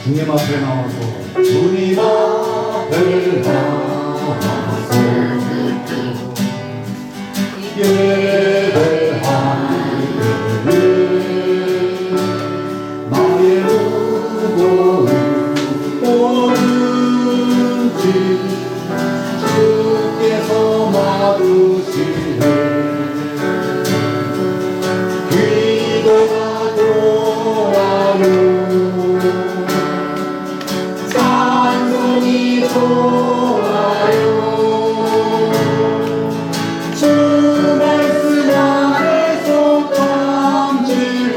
주님 앞에 나와서 주님 앞에 나와서 예배하는 나의 무거운 모든 짐 주께서 맡으시네. 기도가 좋아요 찬송이 좋아요 주 말씀 안에서 탐지를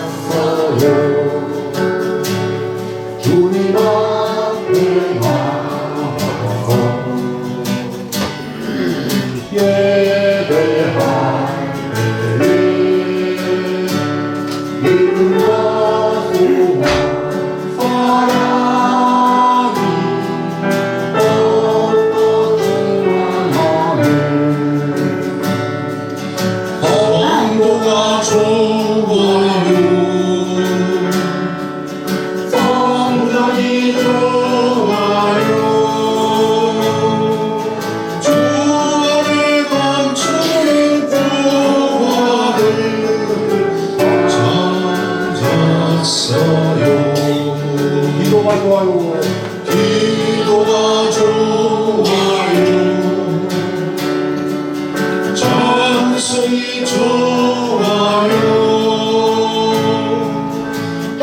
찾았어요. 주님 앞에 나와서 예배하네. 믿음과 소망 사랑이 어떠하네. 성도가 좋아요 성전이 좋아요 주 안에 감추인 보화를 찾았어요. 기도가 좋아요 기도가 좋아요 찬송이 좋아요 주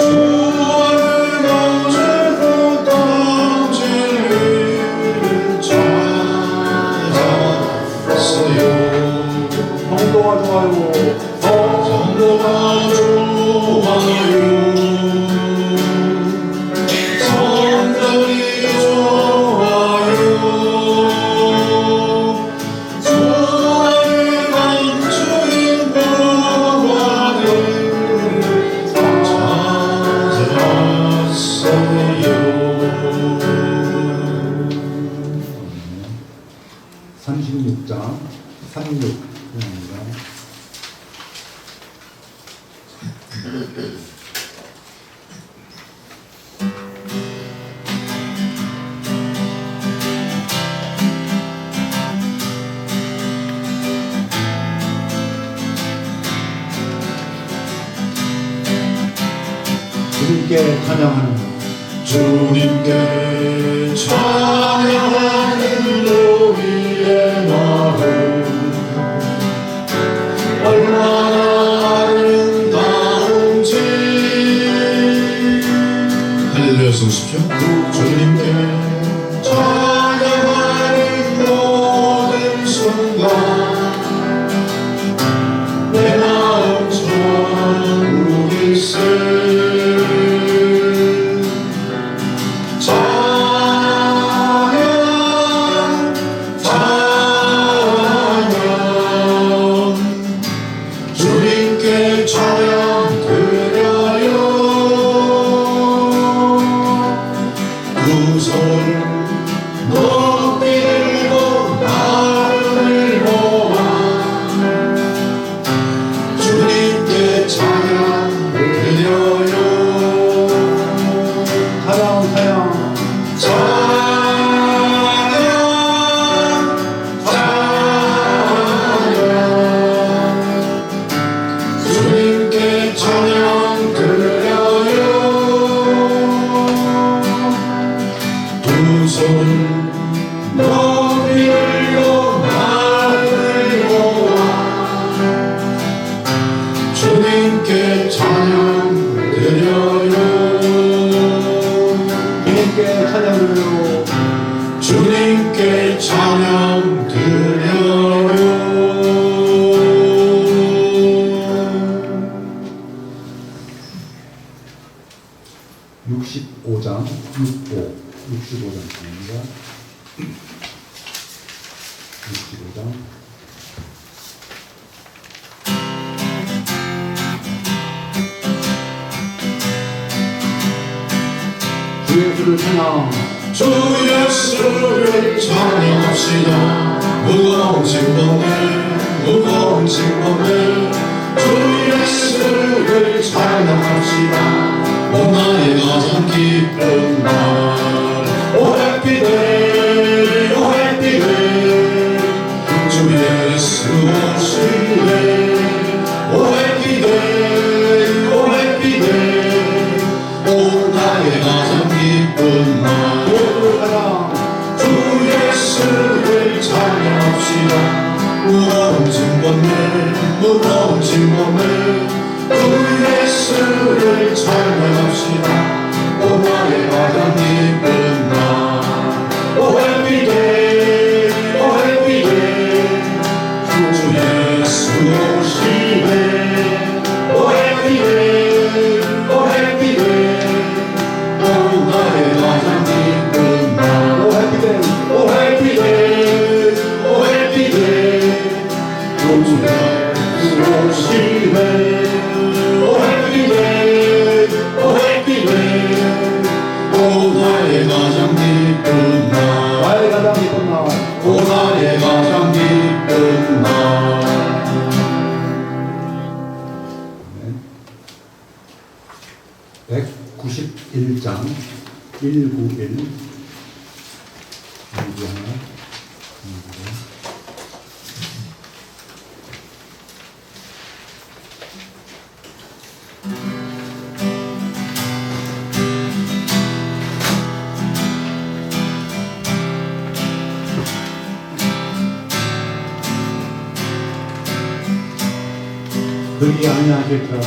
안에 감추인 탐지를 찾았어요. 성도가 좋아요 성도가 좋아요 성전이 좋아요 주 안에 감추인 보화를 찾았어요. 36장 36입니다. 주님께 찬양하는 주님께 찬양하는 너희의 마음 얼마나 아름다운지 할렐루야 써주십시오. 주님께 찬양하는 모든 순간 내 마음 천국일세. 찬양 찬양 주님께 찬양 드려요. 두 손을 높이 들고 나를 모아 주님께 찬양 드려요. 찬양 찬양 주님께 찬양 드려요. 두 손 높이 들고 나를 모아 주님께 찬양 드려요. 주님께 찬양드려요. 주님께 찬양 드려요. 65장 65장입니다. 65장 주 예수를 찬양 주 예수를 찬양합시다. 무거운 짐 벗네 무거운 짐 벗네 주 예수를 찬양합시다. 오 나의 가장 기쁜 날. 오 해피데이 오 해피데이 주 예수 오시네. 오 해피데이 오 해피데이 오 나의 가장 기쁜 날. 주 예수를 찬양합시다. 무거운 짐번네 무거운 짐번네 주 예수를 찬양합시다. 오 나의 가장 기쁜 날. 오 해피데이 오 해피데이 주 예수 오시네. 오 해피데이 오 해피데이 오 나의 가장 기쁜 날. 오 해피데이. 오 해피데이 오 해피데이 주 예수 오시네. 오 해피데이 오 해피데이 오 나의 가장 기쁜 날. 나의 가장 기쁜 날. 오 나의 가장 기쁜 날. 191장 191 그리 아니하실지라도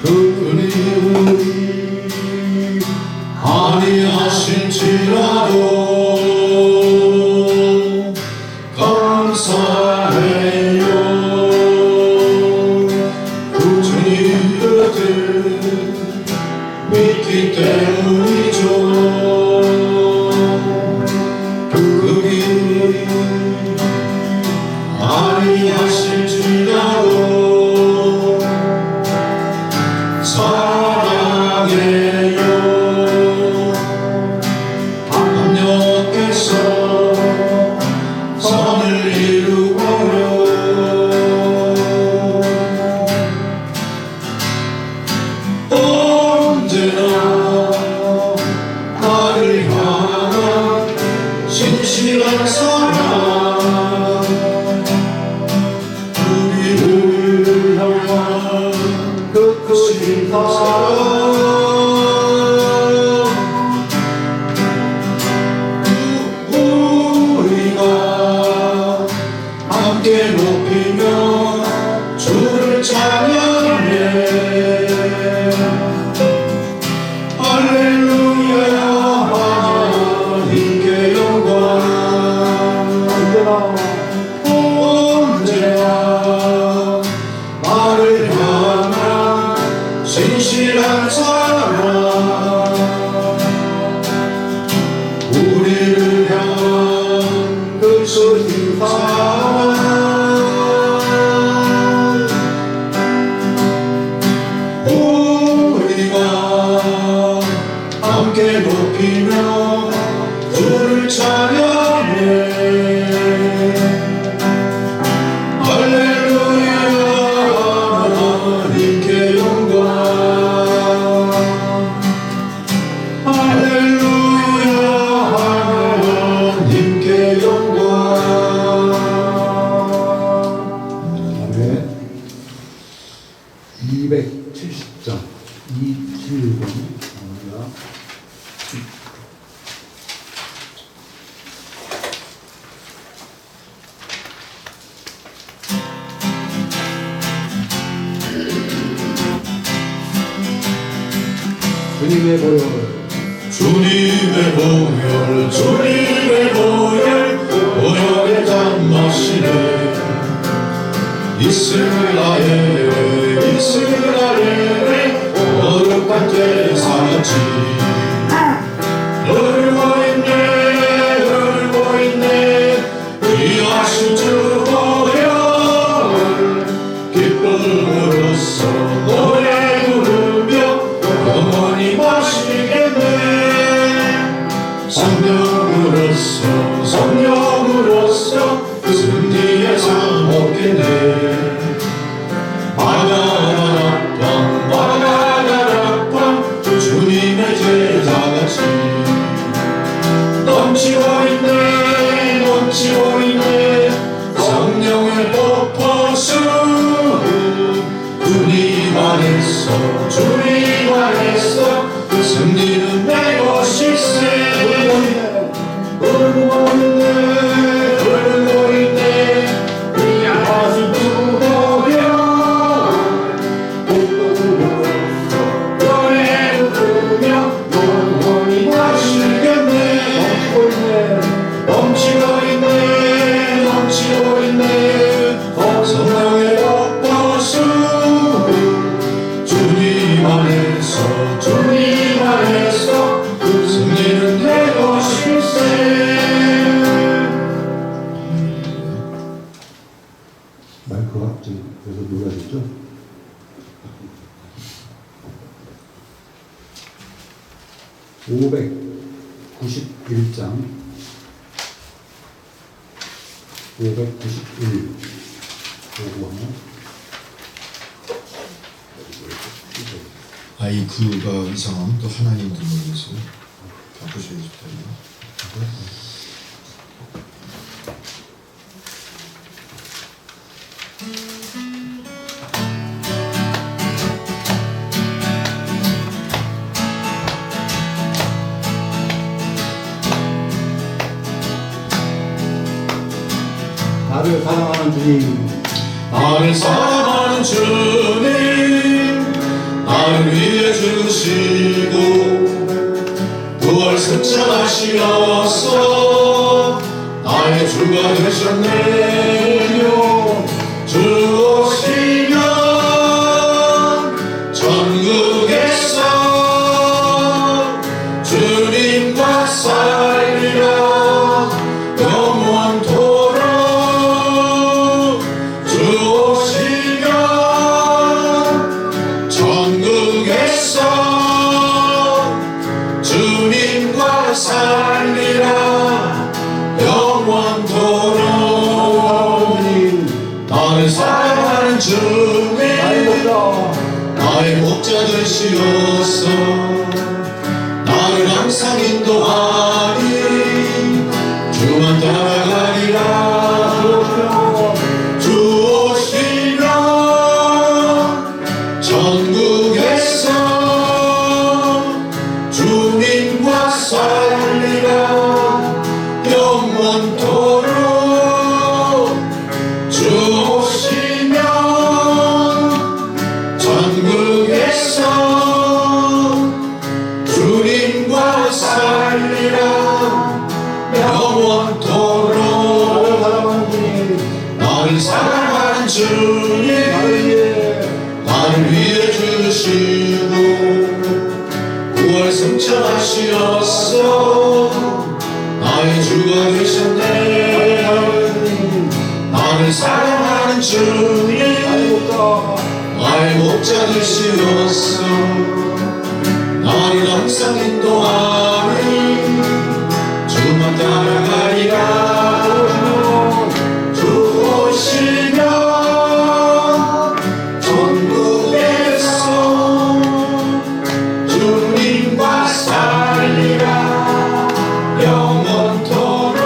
그니 우리 아니하실지라도 감사해요. 주님 뜻을 믿기 때문이죠. 그니 아니하실지라도 사랑해요. 하나님께서 선을 이루어요. 언제나 나를 향한 신실한 사랑 우리를 향한 그 크신 사랑 우리가 함께 높이며 주를 찬양해. 할렐루야 하나님께 영광. 언제나 나를 향한 신실한 사랑 우리를 향한 그 크신 사랑 우리가 함께 높이며 주를 찬양해. 할렐루야 하나님께 영광. 할렐루야 하나님께 영광. 아멘. 270장 270번 갑니다. 주님의 보혈 주님의 보혈 주님의 보혈 보혈의 단맛이네. 이스라엘의 거룩한 제사지. 울고 있네 귀하신 주 보혈 기쁨으로써 노래 부르며 영원히 마시겠네. 성령으로서 승리의 삶 얻겠네. 마가나타 넘치고 있네 넘치고 있네 성령의 폭포수 주님 안에서 주님 안에서 승리는 내 것일세 울고 있네 울고 있네 이 아주 두고요 노래 부르며 영원히 마시겠네 넘치고 있네 넘치고 있네 성령의 폭포수 주님 안에서 주님 안에서 승리는 내 것일세. 마이크가 저기 그래서 누가 됐죠? 591장 591 보고 하나 아이쿠가 이상하면 또 하나님 등록해서 바꾸셔야 좋다요. 나를 사랑하는 주님 나를 사랑하는 주님 나를 위해 주시고 부활 승천하시어서 나의 주가 되셨네요. 주 오시면 천국에서 주님과 살리라 영원토록 주 오시면 천국에서 주님과 살리라 영원토록 나를 사랑하는 주님 나의 목자 되시옵소 나를 항상 인도하니 주만 따라가리라 주 오시면 천국에서 주님과 살리라 영원토록 주 오시면 천국에서 주님과 살리라 영원토록 나를 사랑하는 주님 나를 위해 주시고 구원 승천하시어서 나의 주가 되셨네 나를 사랑하는 주님 나의 목자 되시어서 나를 항상 인도하니 주만 따라가리라 주 오시면 천국에서 주님과 살리라 영원토록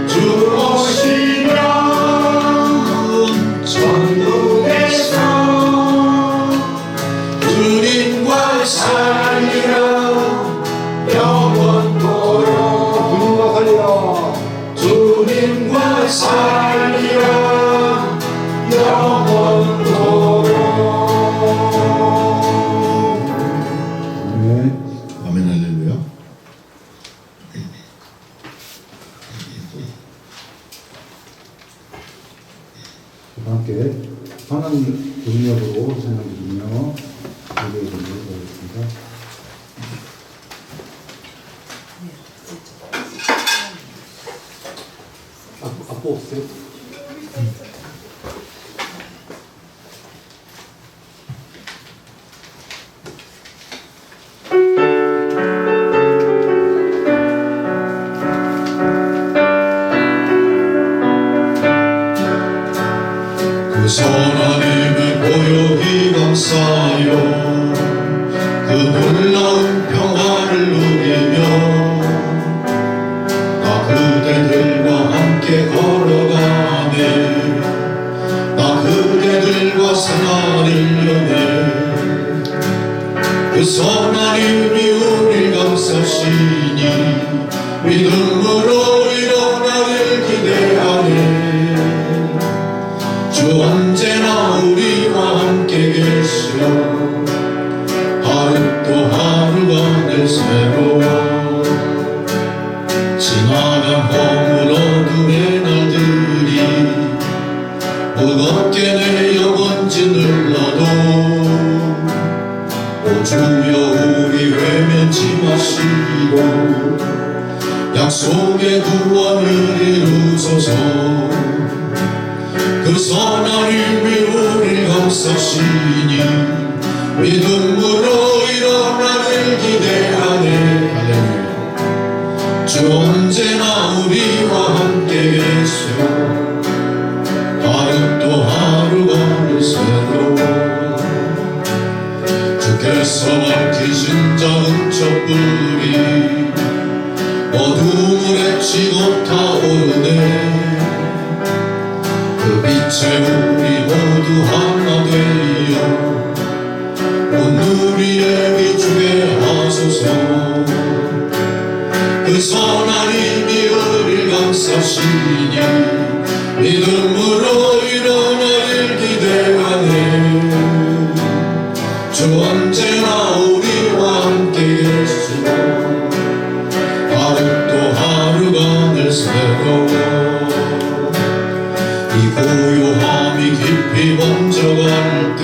주 오시면 천국에서 주님과 살리라 영원토록 주님과 살리라 영원토록 네. 아멘 할렐루야. 함께 하나님 능력으로 찬양드리며 예배드리도록 하겠습니다. 악보 없어요? 그 선하님을 고요히 감사하여 그 놀라운 평화를 누리며 믿음으로 일어나길 기대하네. 주 언제나 우리와 함께 계시오. 하루 또 하루가 늘 새로워. 지나간 허물어둠의 날들이 무겁게 내 영혼 짓눌러도 오 주여 우리 외면치 마시고 약속의 구원을 이루소서. 그 선한 힘이 우리를 감싸시니 믿음으로 일어나길 기대하네. 할렐루야. 주 언제나 우리와 함께 계시오. 하루 또 하루가 늘 새로워. 주께서 밝히신 작은 촛불이 어둠을 헤치고 타오르네. 그 빛에 우리 모두 하나 되어 온 우리의 비추게 하소서. 그 선한 힘이 우리를 감싸시니 믿음으로 일어나길 기대하네. 주 언제나 우리와 함께 계시오. 하루 또 하루가 늘 새로워. 이 고요함이 깊이 번져갈 때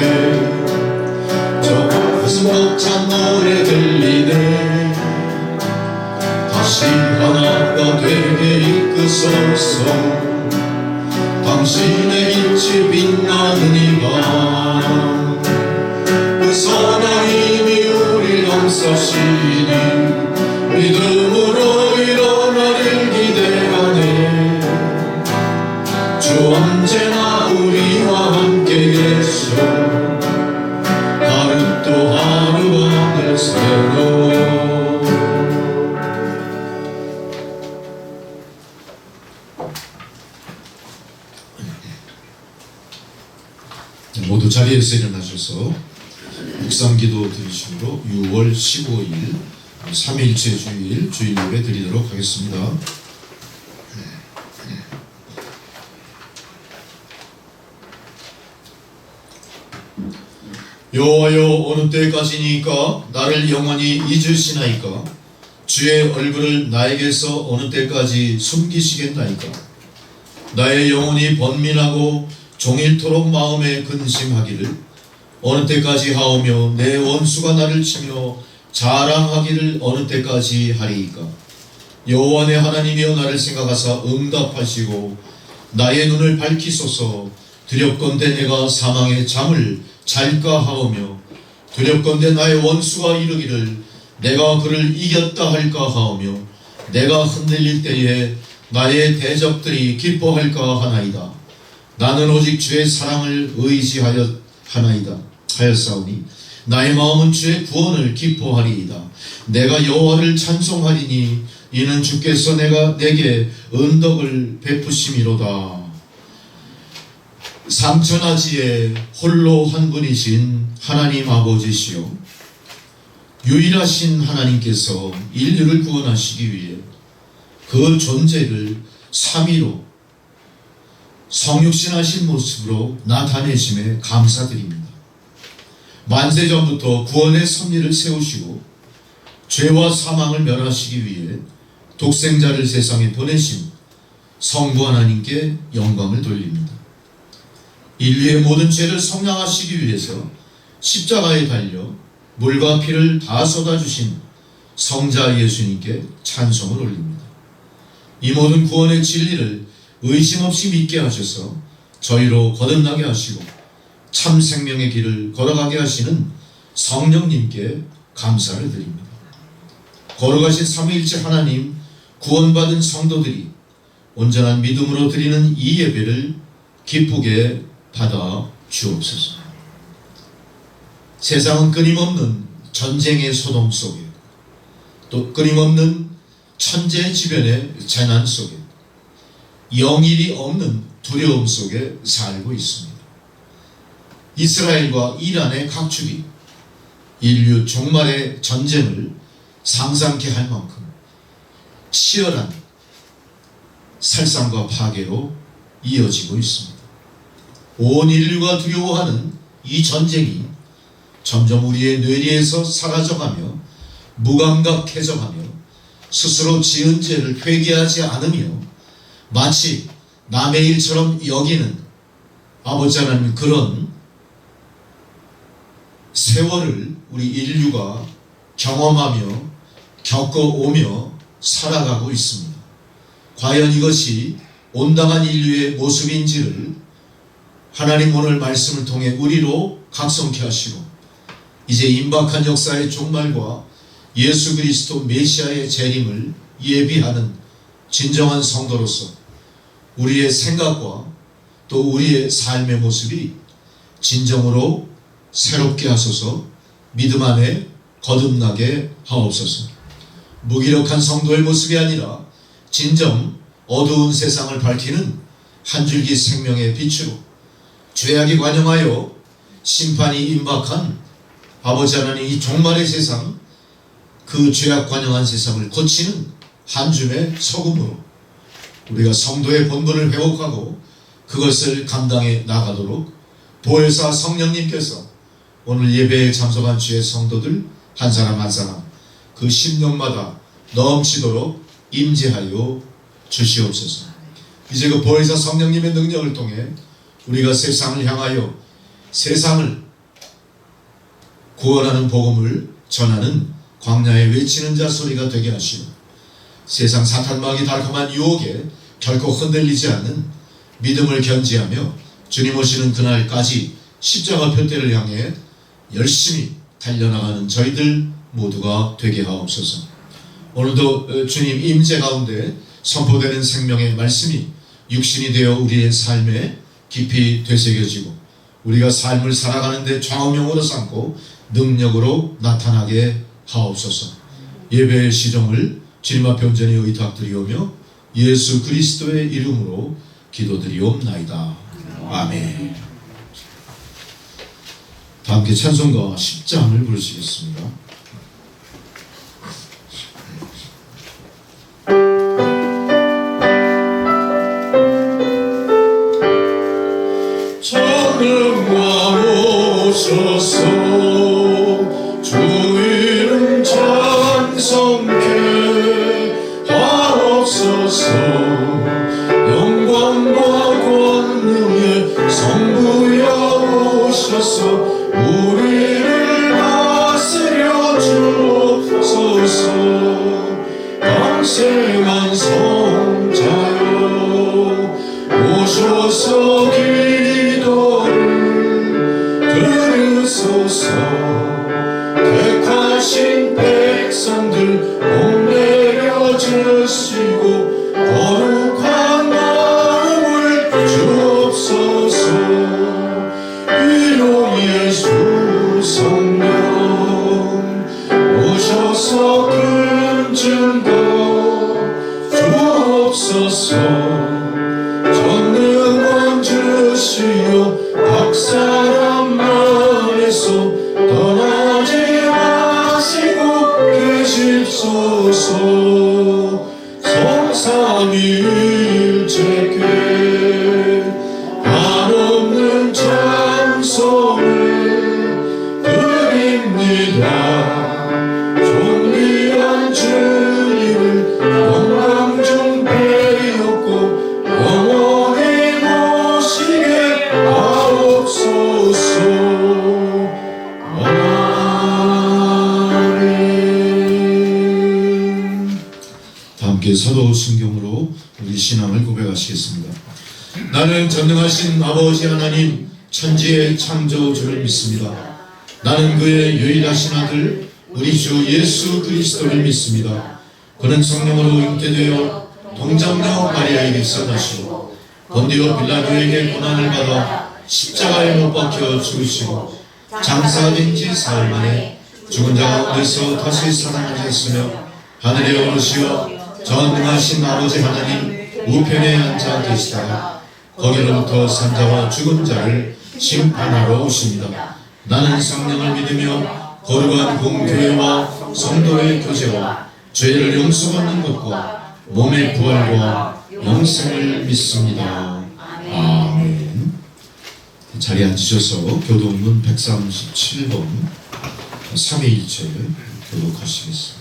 저 가슴 벅찬 노래 들리네. 다시 하나가 되게 이끄소서. 당신의 빛이 빛나는 이 밤 그 선한 힘이 우리 감싸시니 믿음으로 일어나길 기대하네. 주 언제나 우리와 함께 계시오. 하루 또 하루가 늘 새로워. 모두 자리에서 일어나셔서 묵상기도 드리심으로 6월 15일 3일째 주일 주일 예배 드리도록 하겠습니다. 여호와여, 어느 때까지니까 나를 영원히 잊으시나이까? 주의 얼굴을 나에게서 어느 때까지 숨기시겠나이까? 나의 영혼이 번민하고 종일토록 마음에 근심하기를 어느 때까지 하오며 내 원수가 나를 치며 자랑하기를 어느 때까지 하리이까? 여호와 내 하나님이여, 나를 생각하사 응답하시고 나의 눈을 밝히소서. 두렵건대 내가 사망의 잠을 잘까 하오며 두렵건대 나의 원수가 이르기를 내가 그를 이겼다 할까 하오며 내가 흔들릴 때에 나의 대적들이 기뻐할까 하나이다. 나는 오직 주의 사랑을 하였사오니 나의 마음은 주의 구원을 기뻐하리이다. 내가 여호와를 찬송하리니 이는 주께서 내게 은덕을 베푸심이로다. 삼천하지에 홀로 한 분이신 하나님 아버지시요, 유일하신 하나님께서 인류를 구원하시기 위해 그 존재를 삼위로 성육신하신 모습으로 나타내심에 감사드립니다. 만세전부터 구원의 섭리를 세우시고 죄와 사망을 멸하시기 위해 독생자를 세상에 보내신 성부 하나님께 영광을 돌립니다. 인류의 모든 죄를 속량하시기 위해서 십자가에 달려 물과 피를 다 쏟아주신 성자 예수님께 찬송을 올립니다. 이 모든 구원의 진리를 의심 없이 믿게 하셔서 저희로 거듭나게 하시고 참 생명의 길을 걸어가게 하시는 성령님께 감사를 드립니다. 거룩하신 삼위일체 하나님, 구원받은 성도들이 온전한 믿음으로 드리는 이 예배를 기쁘게 받아 주옵소서. 세상은 끊임없는 전쟁의 소동 속에, 또 끊임없는 천재지변의 재난 속에, 영일이 없는 두려움 속에 살고 있습니다. 이스라엘과 이란의 각축이 인류 종말의 전쟁을 상상케 할 만큼 치열한 살상과 파괴로 이어지고 있습니다. 온 인류가 두려워하는 이 전쟁이 점점 우리의 뇌리에서 사라져가며 무감각해져가며 스스로 지은 죄를 회개하지 않으며 마치 남의 일처럼 여기는 아버지 하나님, 그런 세월을 우리 인류가 경험하며 겪어오며 살아가고 있습니다. 과연 이것이 온당한 인류의 모습인지를 하나님 오늘 말씀을 통해 우리로 각성케 하시고, 이제 임박한 역사의 종말과 예수 그리스도 메시아의 재림을 예비하는 진정한 성도로서 우리의 생각과 또 우리의 삶의 모습이 진정으로 새롭게 하소서, 믿음 안에 거듭나게 하옵소서. 무기력한 성도의 모습이 아니라 진정 어두운 세상을 밝히는 한 줄기 생명의 빛으로 죄악이 관영하여 심판이 임박한 아버지 하나님, 이 종말의 세상, 그 죄악 관영한 세상을 고치는 한 줌의 소금으로 우리가 성도의 본분을 회복하고 그것을 감당해 나가도록 보혜사 성령님께서 오늘 예배에 참석한 주의 성도들 한 사람 한 사람 그 심령마다 넘치도록 임재하여 주시옵소서. 이제 그 보혜사 성령님의 능력을 통해 우리가 세상을 향하여 세상을 구원하는 복음을 전하는 광야에 외치는 자 소리가 되게 하시고, 세상 사탄마귀 달콤한 유혹에 결코 흔들리지 않는 믿음을 견지하며 주님 오시는 그날까지 십자가 표대를 향해 열심히 달려나가는 저희들 모두가 되게 하옵소서. 오늘도 주님 임재 가운데 선포되는 생명의 말씀이 육신이 되어 우리의 삶에 깊이 되새겨지고 우리가 삶을 살아가는 데 좌우명으로 삼고 능력으로 나타나게 하옵소서. 예배의 시종을 주님 앞에 온전히 의탁드리오며 예수 그리스도의 이름으로 기도드리옵나이다. 아멘. 다 함께 찬송가 10장을 부르시겠습니다. 전능왕 오셔서 주 이름 찬송케 하옵소서. 영광과 권능의 성부여 오셔서 우리를 다스려 주옵소서. 강생한 성자여 오셔서 들으소서. 택하신 백성들 복내려 주시고 거룩한 마음을 주옵소서. 위로 예수 성령 오셔서 큰 증거 주옵소서. 전능한 주시여 각 사람만에서 떠나지 마시고 계십소서. 성삼위일체께 한없는 찬송을 드립니다. 존귀한 주님을 영광 중 배웠고 영원히 모시게 하옵소서. 아멘. 다 함께 서로 순경으로 우리 신앙을 고백하시겠습니다. 나는 전능하신 아버지 하나님 천지의 창조주를 믿습니다. 나는 그의 유일하신 아들 우리 주 예수 그리스도를 믿습니다. 그는 성령으로 잉태되어 동정녀 마리아에게서 나시고 본디오 빌라도에게 고난을 받아 십자가에 못 박혀 죽으시고 장사된 지 사흘 만에 죽은 자 가운데서 다시 살아나셨으며 하늘에 오르시어 전능하신 아버지 하나님 우편에 앉아 계시다가 거기로부터 산자와 죽은 자를 심판하러 오십니다. 나는 성령을 믿으며 거룩한 공교회와 성도의 교제와 죄를 용서받는 것과 몸의 부활과 영생을 믿습니다. 아멘. 자리에 앉으셔서 교독문 137번 3위일체 교독하시겠습니다.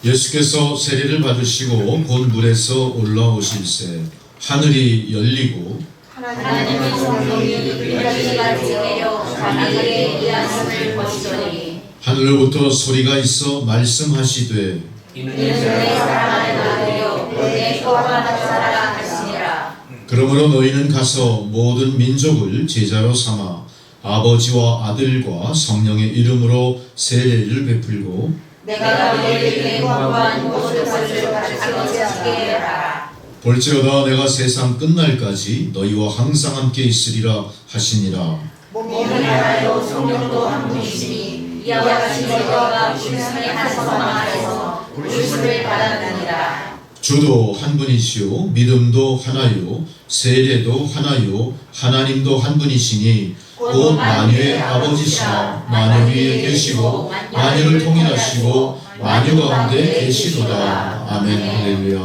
예수께서 세례를 받으시고 곧 물에서 올라오실새 하늘이 열리고 하나님의 성령이 불같이 내려 자기에게 이하심을 보시더니 하늘로부터 소리가 있어 말씀하시되 이는 내 사랑하는 아들이요 내 소원하는 사랑 하시니라. 그러므로 너희는 가서 모든 민족을 제자로 삼아 아버지와 아들과 성령의 이름으로 세례를 베풀고 내가 너희에게 권고한 모든 것을 가르쳐 지키게 하라. 볼지어다 내가 세상 끝날까지 너희와 항상 함께 있으리라 하시니라. 몸이 하나요 성령도 한 분이시니 이와 같이 너희가 불쌍히 한 성 안에서 부르심을 받았느니라. 주도 한 분이시요 믿음도 하나요 세례도 하나요 하나님도 한 분이시니 곧 만유의 아버지시라 만유 위에 계시고 만유를 통일하시고 만유 가운데 계시도다. 아멘. 할렐루야.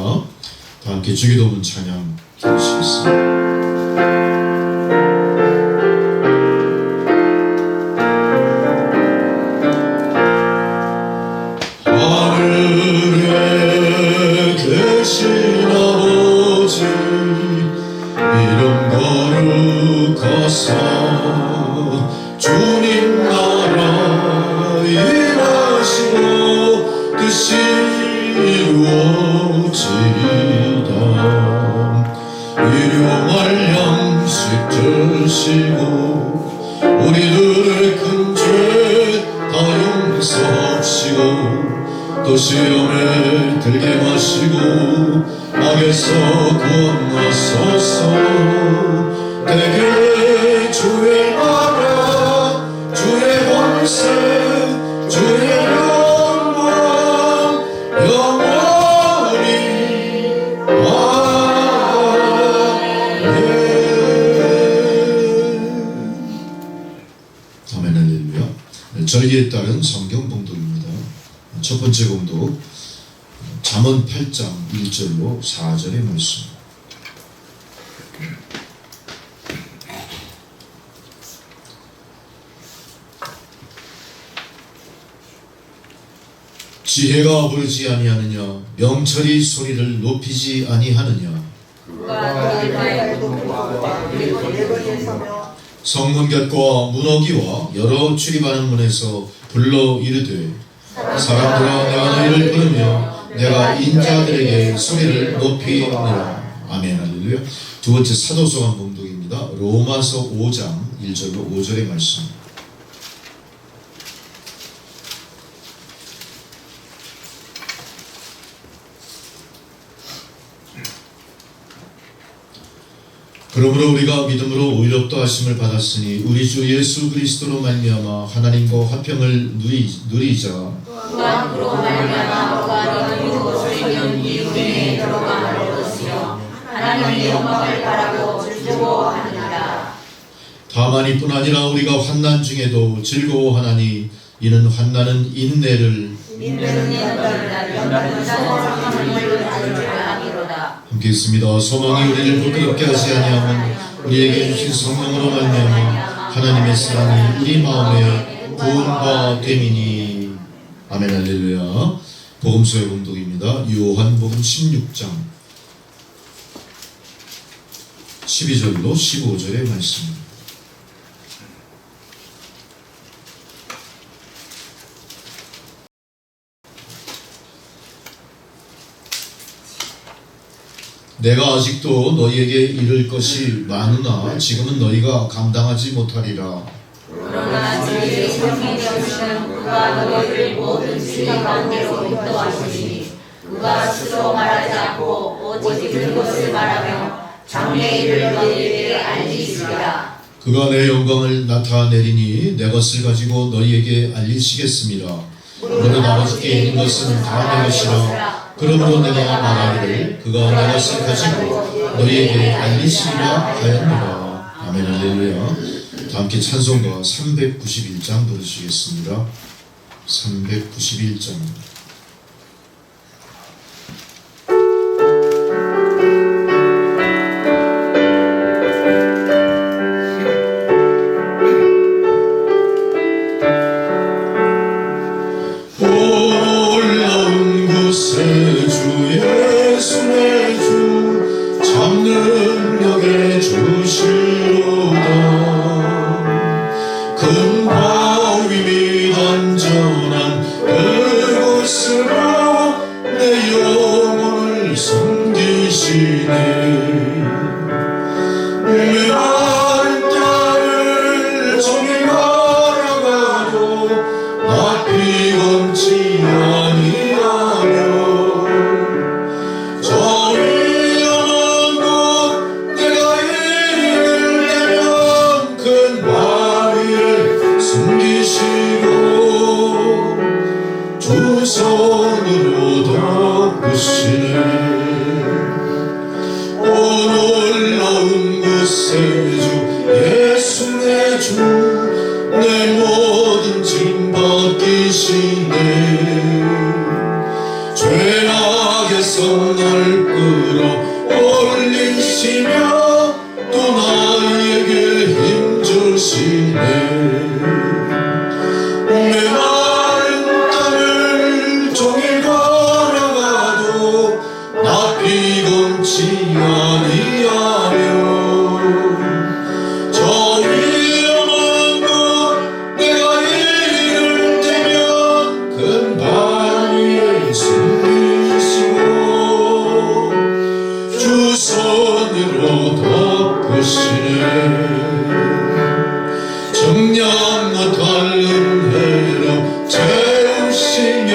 다 함께 주기도문 찬양 드리시겠습니다. 하늘에 계신 아버지 이름 거룩하사 주님 나라 임하시고 뜻이 이루어지이다. 일용할 양식 주시고 우리들의 큰 죄 다 용서하시고 또 시험에 들게 마시고 악에서 구원하소서. 대개 주의 나라 주의 권세 주의 영광 영원히 아멘. 할렐루야. 절기에 따른 성경 봉독입니다. 첫 번째 봉독 잠언 8장 1절로 4절의 말씀. 지혜가 부르지 아니하느냐 명철이 소리를 높이지 아니하느냐. 그가 너희를 높이고 그리고 내버려 서며 성문 곁과 문어기와 여러 출입하는 문에서 불러 이르되 사람들아 내가 너희를 부르며 내가 인자들에게 소리를 높이니라. 아멘. 할렐루야. 두 번째 사도서관 봉독입니다. 로마서 5장 1절로 5절의 말씀. 그러므로 우리가 믿음으로 의롭다 하심을 받았으니 우리 주 예수 그리스도로 말미암아 하나님과 화평을 누리자. 또한 그로 말미암아 너가 너희 곳을 이 은혜에 들어감을 얻었으며 하나님의 영광을 바라고 즐거워하느니라. 다만 이뿐 아니라 우리가 환난 중에도 즐거워하나니 이는 환난은 인내를 연단은 사랑함을 받을 줄 아미로다. 함께 있습니다. 소망이 우리를 부끄럽게 하지 아니하면 우리에게 주신 성령으로 말미암아 하나님의 사랑이 우리 마음에 부은바 됨이니. 아멘. 할렐루야. 복음서의 봉독입니다. 요한복음 16장 12절로 15절의 말씀입니다. 내가 아직도 너희에게 이를 것이 많으나 지금은 너희가 감당하지 못하리라. 그러나 너희의 성령이 오시는 그가 너희를 모든 진리 가운데로 인도하시니 그가 스스로 말하지 않고 오직 그것을 말하며 장래일을 너희에게 알리시리라. 그가 내 영광을 나타내리니 내 것을 가지고 너희에게 알리시겠습니다. 무릇 아버지께 있는 것은 다 내 것이라 그러므로 내가 말하기를 그가 내가 가지고 너희에게 알리시리라 하였노라. 아멘. 할렐루야. 다 함께 찬송가 391장 부르시겠습니다. 391장. 올라온 곳에 주 예수 내 주 참 능력의 주시로다. 큰 바위 및 안전한 그곳으로 내 영혼을 섬기시네. 메마른 땅을 종일 걸어가도 나 피곤치 아니하며 저 위험한 곳 내가 이를 대면 큰 바위에 숨기시고 두 손으로 덮으시네. 올라온 곳에 주 예수 내 주 내 모든 짐 벗기시네. 죄악에서 날 끌어올리시며 또 나에게 힘주시네. 메마른 땅을 종일 걸어가도 나 피곤치 아니하며 저 위험한 곳 내가 이를 대면 큰 바위에 숨기시고 주 손으로 덮으시네. 정녕 못할 은혜로 채우시며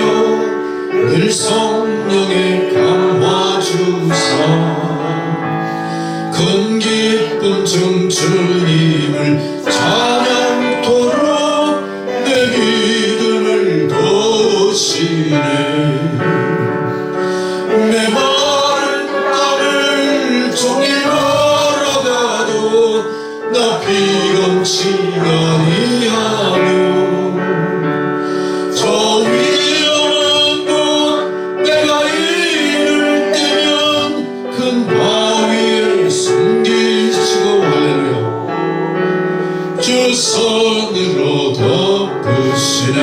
늘 성령의 감화 주사 큰 기쁨 중 주님을 찬양토록 내 믿음을 도우시네. 메마른 땅을 종일 걸어가도 나 피곤치 아니하며 저 위험한 곳 내가 이를 대면 큰 바위에 숨기시고 할렐루야. 주 손으로 덮으시네.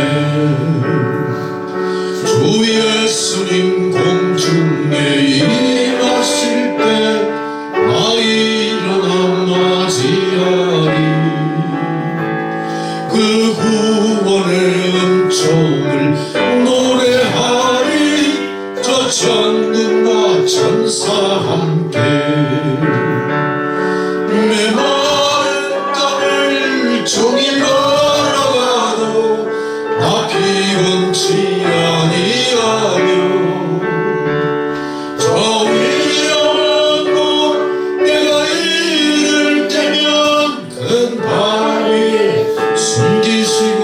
주 예수님 공중에 임하실 때 나 일어나 맞이하리. 그 구원의 은총을 노래하리. 저 천군과 천사 함께 메마른 땅을 종일 걸어가도 나 피곤치 아니하며 저 위험한 곳 내가 이를 대면 큰 바위에 숨기시고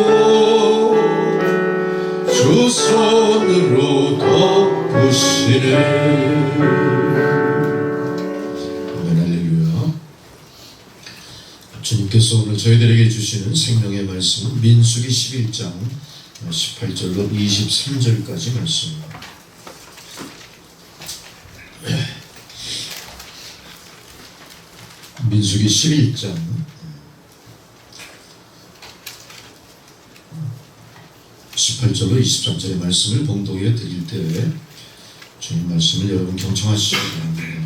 주 손으로 덮으시네. 아멘. 할렐루야. 주님께서 오늘 저희들에게 주시는 생명의 말씀은 민수기 11장 18절로 23절까지 말씀입니다. 민수기 11장 18절로 23절의 말씀을 봉독해 드릴 때 주님 말씀을 여러분 경청하시기 바랍니다.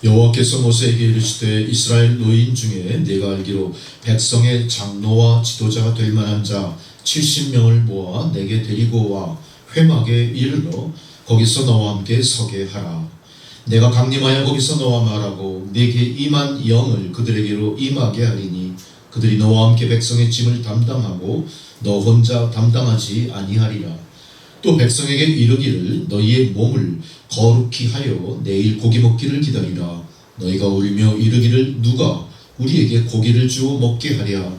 여호와께서 모세에게 이르시되 이스라엘 노인 중에 내가 알기로 백성의 장로와 지도자가 될 만한 자 70명을 모아 내게 데리고 와 회막에 이르러 거기서 너와 함께 서게 하라. 내가 강림하여 거기서 너와 말하고 내게 임한 영을 그들에게로 임하게 하리니 그들이 너와 함께 백성의 짐을 담당하고 너 혼자 담당하지 아니하리라. 또 백성에게 이르기를 너희의 몸을 거룩히 하여 내일 고기 먹기를 기다리라. 너희가 울며 이르기를 누가 우리에게 고기를 주어 먹게 하랴.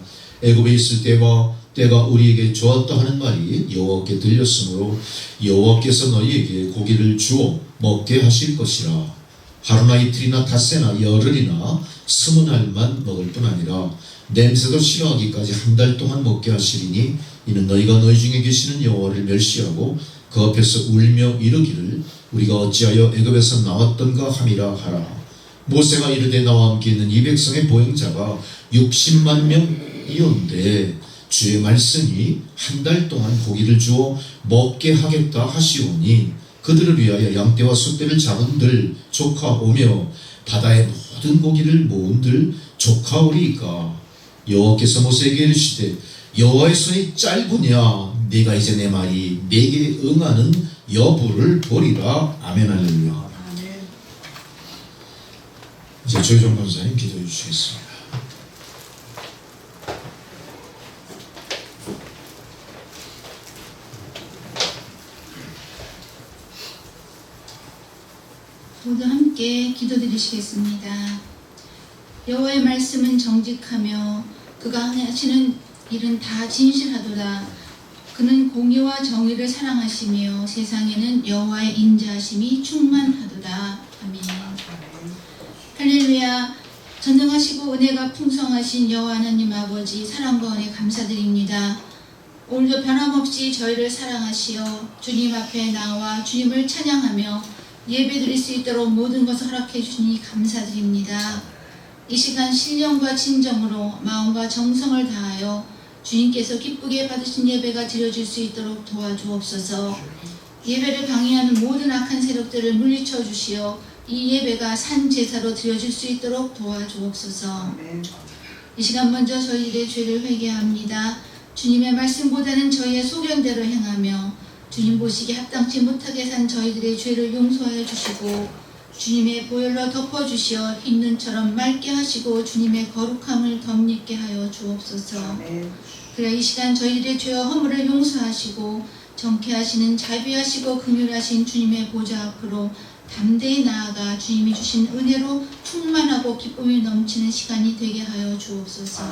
애굽에 있을 때와 때가 우리에게 좋았다 하는 말이 여호와께 들렸으므로 여호와께서 너희에게 고기를 주어 먹게 하실 것이라. 하루나 이틀이나 닷새나 열흘이나 20날만 먹을 뿐 아니라 냄새도 싫어하기까지 한 달 동안 먹게 하시리니 이는 너희가 너희 중에 계시는 여호와를 멸시하고 그 앞에서 울며 이르기를 우리가 어찌하여 애굽에서 나왔던가 함이라 하라. 모세가 이르되 나와 함께 있는 이 백성의 보행자가 60만 명이온데 주의 말씀이 한 달 동안 고기를 주어 먹게 하겠다 하시오니 그들을 위하여 양떼와 숫대를 잡은들 족하오며 바다의 모든 고기를 모은들 족하오리이까. 여호와께서 모세에게 이르시되 여호와의 손이 짧으냐 네가 이제 내 말이 네게 응하는 여부를 보리라. 아멘. 할렐루야. 이제 조희정 권사님 기도해 주시겠습니다. 모두 함께 기도드리시겠습니다. 여호와의 말씀은 정직하며 그가 하시는 일은 다 진실하도다. 그는 공의와 정의를 사랑하시며 세상에는 여호와의 인자하심이 충만하도다. 아멘. 할렐루야. 전능하시고 은혜가 풍성하신 여호와 하나님 아버지, 사랑과 은혜 감사드립니다. 오늘도 변함없이 저희를 사랑하시어 주님 앞에 나와 주님을 찬양하며 예배드릴 수 있도록 모든 것을 허락해 주시니 감사드립니다. 이 시간 신령과 진정으로 마음과 정성을 다하여 주님께서 기쁘게 받으신 예배가 드려질 수 있도록 도와주옵소서. 예배를 방해하는 모든 악한 세력들을 물리쳐 주시어 이 예배가 산 제사로 드려질 수 있도록 도와주옵소서. 이 시간 먼저 저희들의 죄를 회개합니다. 주님의 말씀보다는 저희의 소견대로 행하며 주님 보시기에 합당치 못하게 산 저희들의 죄를 용서하여 주시고 주님의 보혈로 덮어주시어 흰 눈처럼 맑게 하시고 주님의 거룩함을 덧입게 하여 주옵소서. 그래 이 시간 저희들의 죄와 허물을 용서하시고 정케하시는 자비하시고 긍휼하신 주님의 보좌 앞으로 담대히 나아가 주님이 주신 은혜로 충만하고 기쁨이 넘치는 시간이 되게 하여 주옵소서.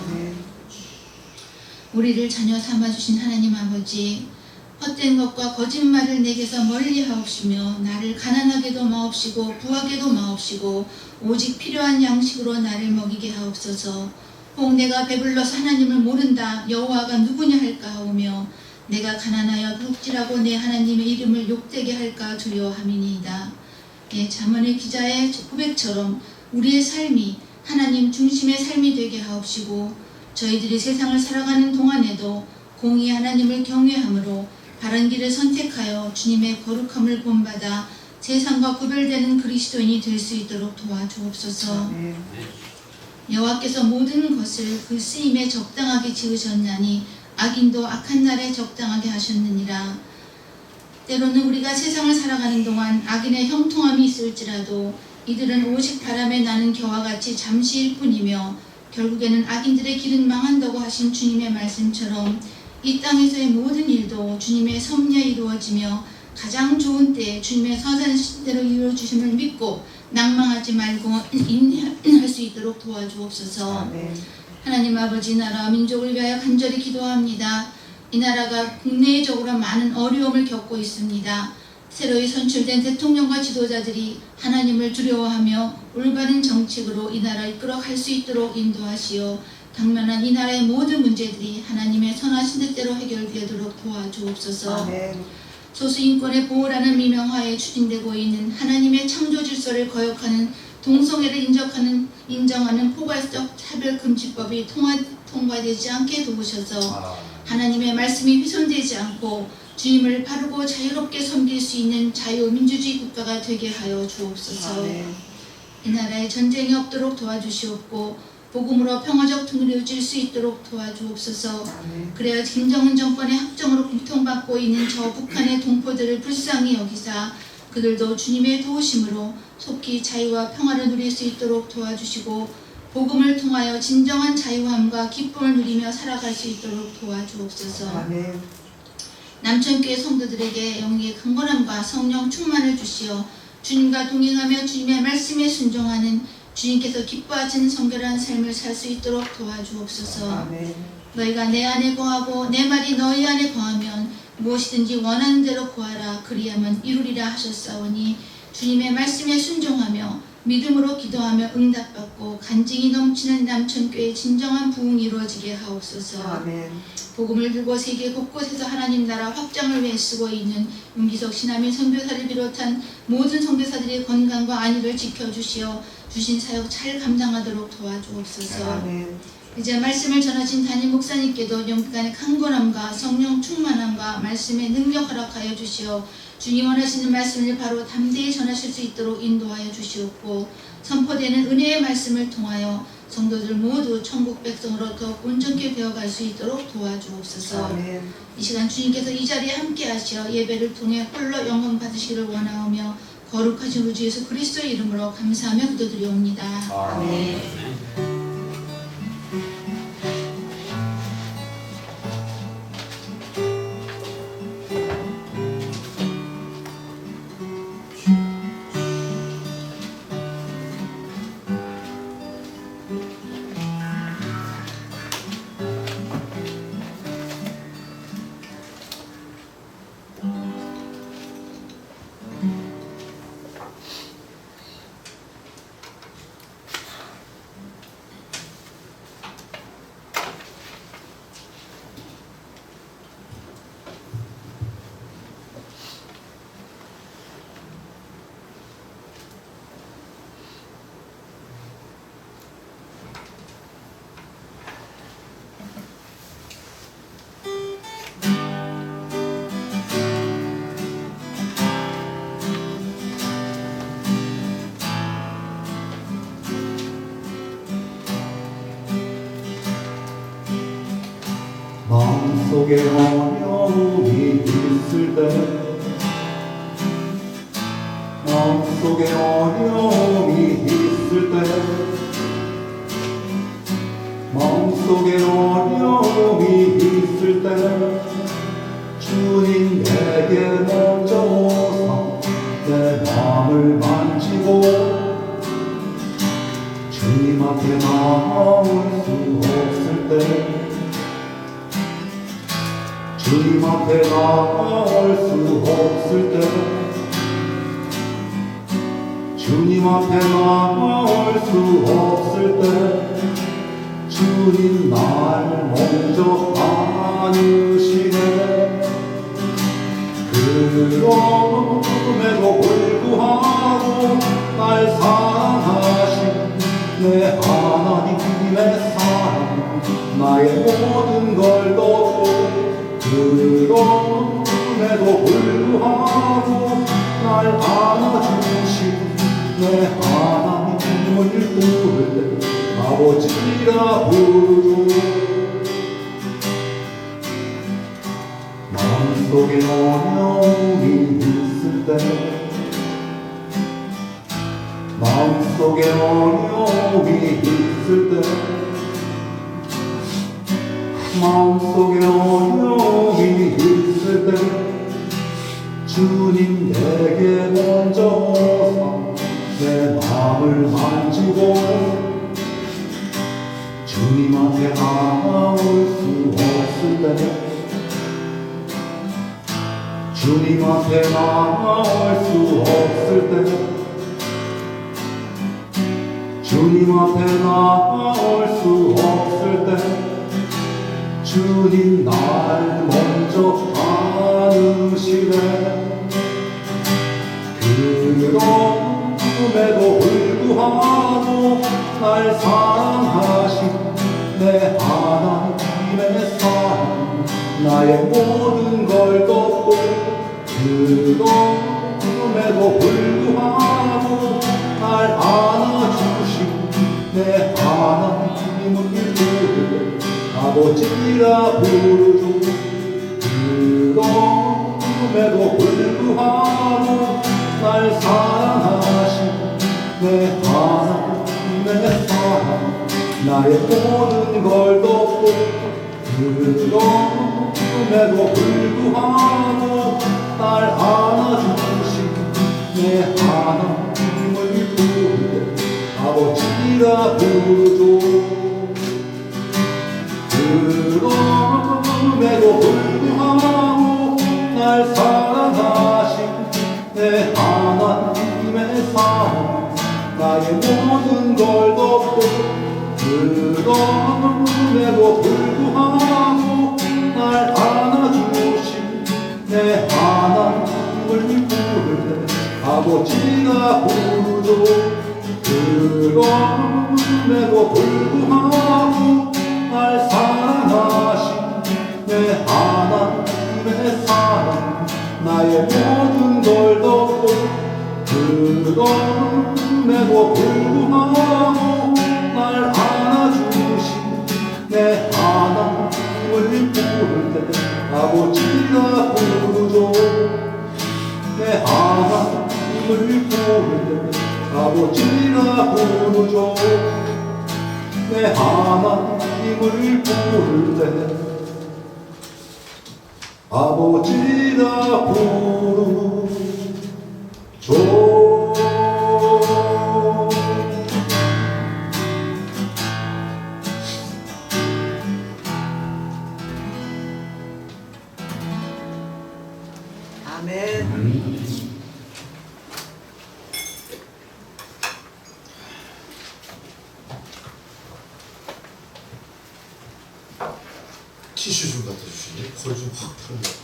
우리를 자녀 삼아주신 하나님 아버지, 헛된 것과 거짓말을 내게서 멀리 하옵시며 나를 가난하게도 마옵시고 부하게도 마옵시고 오직 필요한 양식으로 나를 먹이게 하옵소서. 혹 내가 배불러서 하나님을 모른다 여호와가 누구냐 할까 하오며 내가 가난하여 둑질하고 내 하나님의 이름을 욕되게 할까 두려워함이니이다. 잠언의 기자의 고백처럼 우리의 삶이 하나님 중심의 삶이 되게 하옵시고 저희들이 세상을 살아가는 동안에도 공의 하나님을 경외함으로 바른 길을 선택하여 주님의 거룩함을 본받아 세상과 구별되는 그리스도인이 될 수 있도록 도와주옵소서. 여호와께서 모든 것을 그 쓰임에 적당하게 지으셨나니 악인도 악한 날에 적당하게 하셨느니라. 때로는 우리가 세상을 살아가는 동안 악인의 형통함이 있을지라도 이들은 오직 바람에 나는 겨와 같이 잠시일 뿐이며 결국에는 악인들의 길은 망한다고 하신 주님의 말씀처럼 이 땅에서의 모든 일도 주님의 섭리에 이루어지며 가장 좋은 때에 주님의 선하신 대로 이루어주심을 믿고 낭망하지 말고 인내할 수 있도록 도와주옵소서. 하나님 아버지, 나라와 민족을 위하여 간절히 기도합니다. 이 나라가 국내적으로 많은 어려움을 겪고 있습니다. 새로이 선출된 대통령과 지도자들이 하나님을 두려워하며 올바른 정책으로 이 나라를 이끌어갈 수 있도록 인도하시어 당면한 이 나라의 모든 문제들이 하나님의 선하신 뜻대로 해결되도록 도와주옵소서. 소수인권의 보호라는 미명하에 추진되고 있는 하나님의 창조 질서를 거역하는 동성애를 인정하는 포괄적 차별금지법이 통과되지 않게 도우셔서 하나님의 말씀이 훼손되지 않고 주님을 바르고 자유롭게 섬길 수 있는 자유민주주의 국가가 되게 하여 주옵소서. 이 나라에 전쟁이 없도록 도와주시옵고 복음으로 평화적 통일을 이루어질 수 있도록 도와주옵소서. 그래야 김정은 정권의 학정으로 고통받고 있는 저 북한의 동포들을 불쌍히 여기사 그들도 주님의 도우심으로 속히 자유와 평화를 누릴 수 있도록 도와주시고 복음을 통하여 진정한 자유함과 기쁨을 누리며 살아갈 수 있도록 도와주옵소서. 남천교회 성도들에게 영의 강건함과 성령 충만을 주시어 주님과 동행하며 주님의 말씀에 순종하는 주님께서 기뻐하시는 성결한 삶을 살 수 있도록 도와주옵소서. 너희가 내 안에 거하고 내 말이 너희 안에 거하면 무엇이든지 원하는 대로 구하라 그리하면 이루리라 하셨사오니 주님의 말씀에 순종하며 믿음으로 기도하며 응답받고 간증이 넘치는 남천교의 진정한 부흥이 이루어지게 하옵소서. 아멘. 복음을 들고 세계 곳곳에서 하나님 나라 확장을 위해 쓰고 있는 윤기석 신하민 선교사를 비롯한 모든 선교사들의 건강과 안위를 지켜주시어 주신 사역 잘 감당하도록 도와주옵소서. 아멘. 이제 말씀을 전하신 담임 목사님께도 영간의 강건함과 성령 충만함과 말씀의 능력 허락하여 주시어 주님 원하시는 말씀을 바로 담대히 전하실 수 있도록 인도하여 주시옵고 선포되는 은혜의 말씀을 통하여 성도들 모두 천국 백성으로 더욱 온전케 되어갈 수 있도록 도와주옵소서. 아멘. 이 시간 주님께서 이 자리에 함께 하시어 예배를 통해 홀로 영광 받으시기를 원하오며 거룩하신 우주 예수 그리스도의 이름으로 감사하며 기도드리옵니다. 아멘. 마음속에 어려움이 있을 때 마음속에 어려움이 있을 때 마음속에 어려움이 있을 때 주님 내게 먼저 오사 내 마음을 만지고 주님 앞에 나올 수 없을 때 주님 앞에 나올 수 없을 때 주님 앞에 나올 수 없을 때 주님 날 먼저 안으시네. 그럼에도 불구하고 날 사랑하신 내 하나님의 사랑 나의 모든 걸 덮고 그럼에도 불구하고 날 안아주신 내 하나님을 부를 때 아버지라 부르죠. 마음속에 어려움이 있을 때 마음속에 어려움이 있을 때 마음속에 어려움이 있을 때 주님 내게 먼저 오사 내 마음을 만지고 주님 앞에 나올 수 없을 때 주님 앞에 나올 수 없을 때 주님 앞에 나올 수 없을 때 주님 날 먼저 안으시네. 그럼에도 불구하고 날 사랑하신 내 하나님의 사랑 나의 모든 걸 덮고 그럼에도 불구하고 날 안아주신 내 하나님을 부르네 아버지라 부르죠. 그럼에도 불구하고 날 사랑하신 내 하나님의 사랑 나의 모든 걸 덮고 그럼에도 불구하고 날 안아주신 내 하나님을 부르네 아버지라 부르죠. 그럼에도 날 사랑하신 내 하나님의 사랑 나의 모든 걸 덮고 그럼에도 불구하고 날 안아주신 내 하나님을 부를 때 아버지라 부르죠. 그럼에도 불구하고 날 사랑하신 내 하나님의 사랑 나의 모든 걸 덮고 그럼에도 불구하고 날 안아주신 내 하나님을 부를 때 아버지라 부르죠. 내 하나님을 부를 때 아버지라 부르죠. 내 하나님을 부를 때 아버지라 부르죠. 아멘. 티슈 좀 갖다 주시니 콜 좀 확 풀어주세요.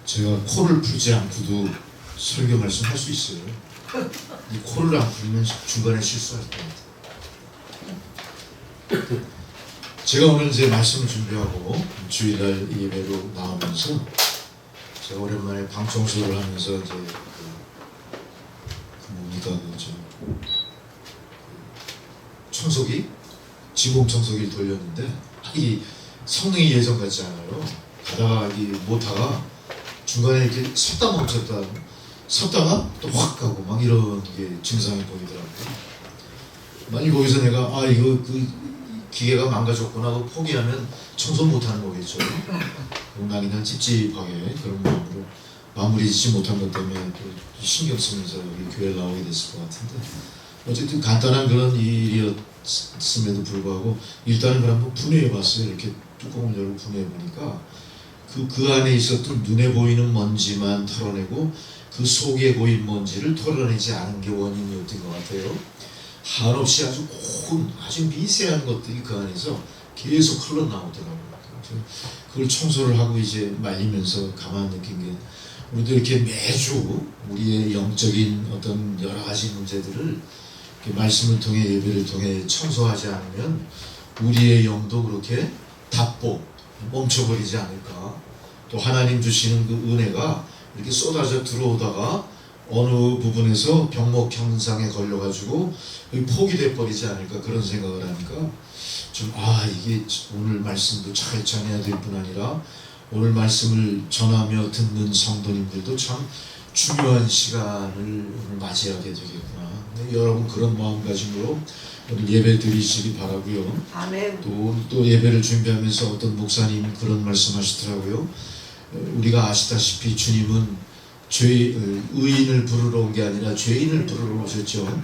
제가 코를 풀지 않고도 설교 말씀할 수 있어요. 이 코를 안 풀면 중간에 실수할 겁니다. 제가 오늘 이제 말씀을 준비하고 주일날 예배로 나오면서 제가 오랜만에 방 청소를 하면서 이제 청소기, 지붕 청소기를 돌렸는데 이 성능이 예전 같지 않아요. 가다가 못하가 중간에 이렇게 섰다가 또 확 가고 막 이런 게 증상이 보이더라고요. 만약 거기서 내가 이거 그 기계가 망가졌구나 하고 포기하면 청소 못하는 거겠죠. 난 그냥 찝찝하게 그런 마음으로 마무리 짓지 못한 것 때문에 또 신경 쓰면서 여기 교회에 나오게 됐을 것 같은데 어쨌든 간단한 그런 일이었음에도 불구하고 일단은 그걸 한번 분해해 봤어요. 이렇게 뚜껑을 열고 분해해 보니까 그 안에 있었던 눈에 보이는 먼지만 털어내고 그 속에 보인 먼지를 털어내지 않은 게 원인이었던 것 같아요. 한없이 아주 고운 아주 미세한 것들이 그 안에서 계속 흘러나오더라고요. 그걸 청소를 하고 이제 말리면서 가만 느낀 게 우리도 이렇게 매주 우리의 영적인 어떤 여러 가지 문제들을 말씀을 통해 예배를 통해 청소하지 않으면 우리의 영도 그렇게 답보 멈춰버리지 않을까. 또 하나님 주시는 그 은혜가 이렇게 쏟아져 들어오다가 어느 부분에서 병목 현상에 걸려가지고 포기돼 버리지 않을까 그런 생각을 하니까 좀 이게 오늘 말씀도 잘 전해야 될 뿐 아니라 오늘 말씀을 전하며 듣는 성도님들도 참 중요한 시간을 오늘 맞이하게 되겠구나. 여러분 그런 마음가짐으로 오늘 예배 드리시기 바라고요. 아멘. 또 예배를 준비하면서 어떤 목사님 그런 말씀하시더라고요. 우리가 아시다시피 주님은 의인을 부르러 온 게 아니라 죄인을 부르러 오셨죠.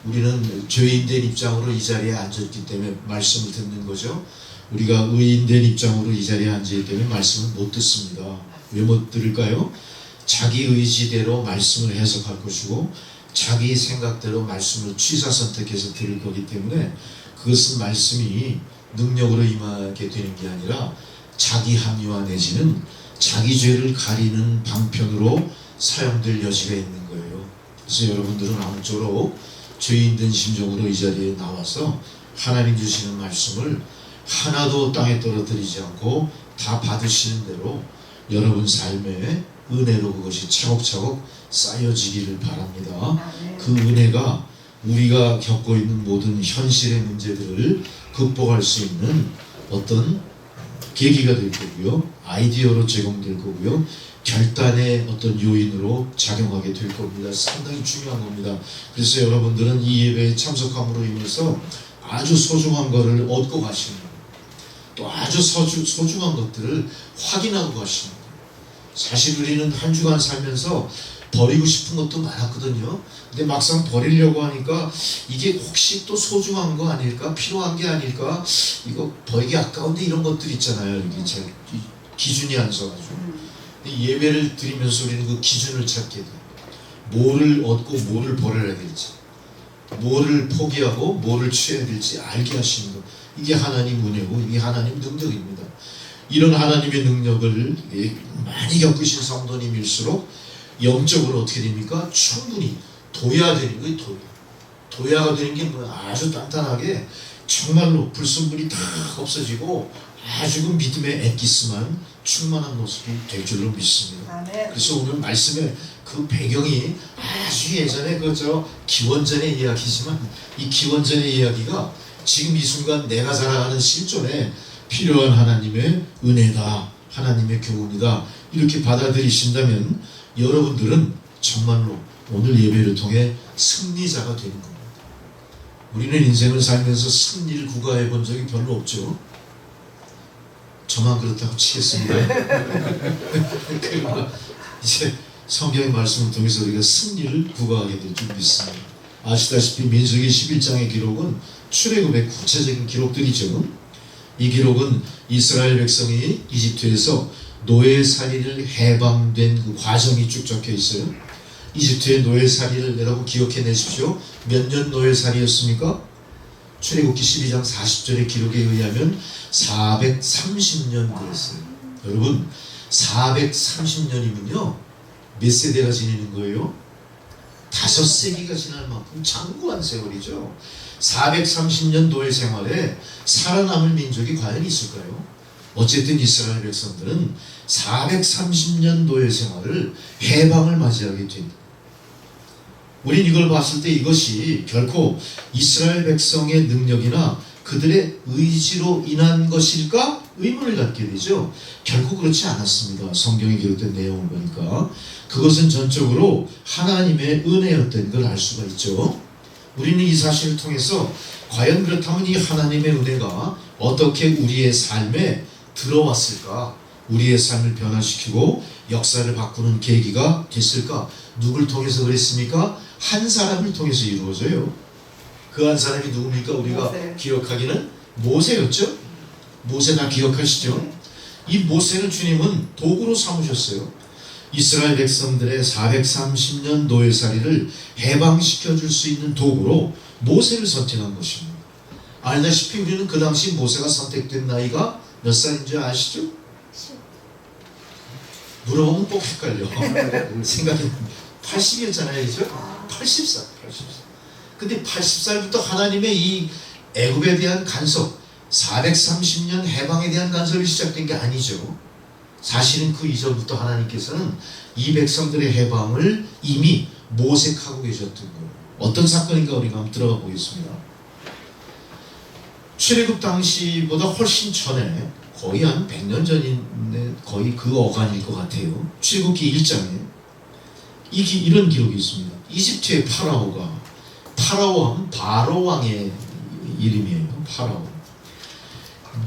우리는 죄인된 입장으로 이 자리에 앉았기 때문에 말씀을 듣는 거죠. 우리가 의인된 입장으로 이 자리에 앉았기 때문에 말씀을 못 듣습니다. 왜 못 들을까요? 자기 의지대로 말씀을 해석할 것이고 자기 생각대로 말씀을 취사 선택해서 들을 거기 때문에 그것은 말씀이 능력으로 임하게 되는 게 아니라 자기 합리화 내지는 자기 죄를 가리는 방편으로 사용될 여지가 있는 거예요. 그래서 여러분들은 아무쪼록 죄인된 심정으로 이 자리에 나와서 하나님 주시는 말씀을 하나도 땅에 떨어뜨리지 않고 다 받으시는 대로 여러분 삶에 은혜로 그것이 차곡차곡 쌓여지기를 바랍니다. 그 은혜가 우리가 겪고 있는 모든 현실의 문제들을 극복할 수 있는 어떤 계기가 될 거고요. 아이디어로 제공될 거고요. 결단의 어떤 요인으로 작용하게 될 겁니다. 상당히 중요한 겁니다. 그래서 여러분들은 이 예배에 참석함으로 인해서 아주 소중한 것을 얻고 가시는 거예요. 또 아주 소중한 것들을 확인하고 가시는 거예요. 사실 우리는 한 주간 살면서 버리고 싶은 것도 많았거든요. 근데 막상 버리려고 하니까 이게 혹시 또 소중한 거 아닐까? 필요한 게 아닐까? 이거 버리기 아까운데 이런 것들 있잖아요. 이게 제 기준이 안 서가지고. 예배를 드리면서 우리는 그 기준을 찾게 돼요. 뭐를 얻고 뭐를 버려야 될지, 뭐를 포기하고 뭐를 취해야 될지 알게 하시는 것. 이게 하나님 은혜고 이게 하나님 능력입니다. 이런 하나님의 능력을 많이 겪으신 성도님일수록 영적으로 어떻게 됩니까? 충분히 도야 되는 거예요. 도야가 되는 게 뭐 아주 단단하게 정말로 불순물이 다 없어지고 아주 그 믿음의 엑기스만 충만한 모습이 될 줄로 믿습니다. 그래서 오늘 말씀의 그 배경이 아주 예전에 그 기원전의 이야기지만 이 기원전의 이야기가 지금 이 순간 내가 살아가는 실존에 필요한 하나님의 은혜다, 하나님의 교훈이다 이렇게 받아들이신다면 여러분들은 정말로 오늘 예배를 통해 승리자가 되는 겁니다. 우리는 인생을 살면서 승리를 구가해 본 적이 별로 없죠. 저만 그렇다고 치겠습니다. 그러나 이제 성경의 말씀을 통해서 우리가 승리를 구가하게 될 줄 믿습니다. 아시다시피 민수기 11장의 기록은 출애굽의 구체적인 기록들이죠. 이 기록은 이스라엘 백성이 이집트에서 노예살이를 해방된 그 과정이 쭉 적혀 있어요. 이집트의 노예살이를 여러분 기억해내십시오. 몇 년 노예살이였습니까? 출애굽기 12장 40절의 기록에 의하면 430년 되었어요. 여러분 430년이면요 몇 세대가 지내는 거예요? 5세기가 지날 만큼 장구한 세월이죠. 430년 노예 생활에 살아남을 민족이 과연 있을까요? 어쨌든 이스라엘 백성들은 430년 노예 생활을 해방을 맞이하게 됩니다. 우린 이걸 봤을 때 이것이 결코 이스라엘 백성의 능력이나 그들의 의지로 인한 것일까? 의문을 갖게 되죠. 결코 그렇지 않았습니다. 성경에 기록된 내용을 보니까 그것은 전적으로 하나님의 은혜였던 걸 알 수가 있죠. 우리는 이 사실을 통해서 과연 그렇다면 이 하나님의 은혜가 어떻게 우리의 삶에 들어왔을까? 우리의 삶을 변화시키고 역사를 바꾸는 계기가 됐을까? 누굴 통해서 그랬습니까? 한 사람을 통해서 이루어져요. 그 한 사람이 누굽니까? 우리가 기억하기는 모세였죠. 모세 다 기억하시죠? 이 모세를 주님은 도구로 삼으셨어요. 이스라엘 백성들의 430년 노예살이를 해방시켜 줄 수 있는 도구로 모세를 선택한 것입니다. 알다시피 우리는 그 당시 모세가 선택된 나이가 몇 살인 줄 아시죠? 물어보면 꼭 헷갈려. 생각이 80이었잖아요, 그죠? 80살. 근데 80살부터 하나님의 이 애굽에 대한 간섭, 430년 해방에 대한 간섭이 시작된 게 아니죠. 사실은 그 이전부터 하나님께서는 이 백성들의 해방을 이미 모색하고 계셨던 거예요. 어떤 사건인가 우리가 한번 들어가 보겠습니다. 출애굽 당시보다 훨씬 전에 거의 한 100년 전인데 거의 그 어간일 것 같아요. 출애굽기 1장에 이런 기록이 있습니다. 이집트의 파라오 하면 바로 왕의 이름이에요. 파라오.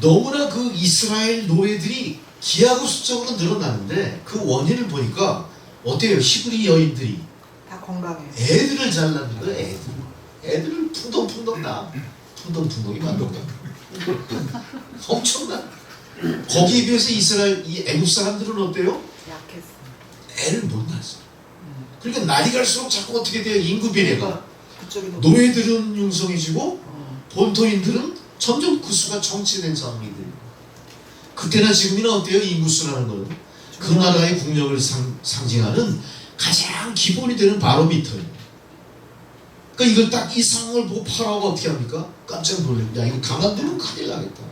너무나 그 이스라엘 노예들이 기하급수적으로 늘어나는데 그 원인을 보니까 어때요? 히브리 여인들이 다 건강해요. 애들을 잘 낳는 거예요. 애들을 풍덩풍덩 낳아. 풍덩풍덩이 만동가. 엄청난. 거기에 비해서 이스라엘 이 애굽 사람들은 어때요? 약했어. 애를 못 낳았어. 그러니까 날이 갈수록 자꾸 어떻게 돼요? 인구 비례가. 노예들은 융성해지고 본토인들은 점점 그 수가 정치된 상황이 돼요. 그때나 지금이나 어때요? 인구수라는 거는 그 나라의 국력을 상징하는 가장 기본이 되는 바로미터예요. 그러니까 이걸 딱 이 상황을 보고 파라오가 어떻게 합니까? 깜짝 놀래요. 야, 이거 가만두면 큰일 나겠다.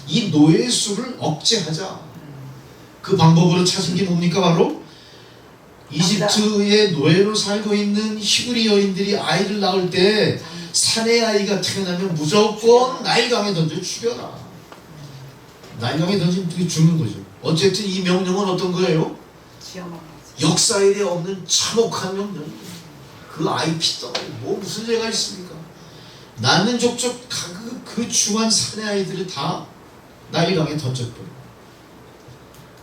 이 노예의 수를 억제하자. 그 방법으로 찾은 게 뭡니까? 바로 이집트의 노예로 살고 있는 히브리 여인들이 아이를 낳을 때 사내 아이가 태어나면 무조건 나일강에 던져 죽여라. 나일강에 던지면 죽는 거죠. 어쨌든 이 명령은 어떤 거예요? 역사에 대해 없는 참혹한 명령. 그 아이 피덩어리 뭐 무슨 죄가 있습니까? 낳는 족족 그 중한 사내 아이들을 다 나일강에 던져버려.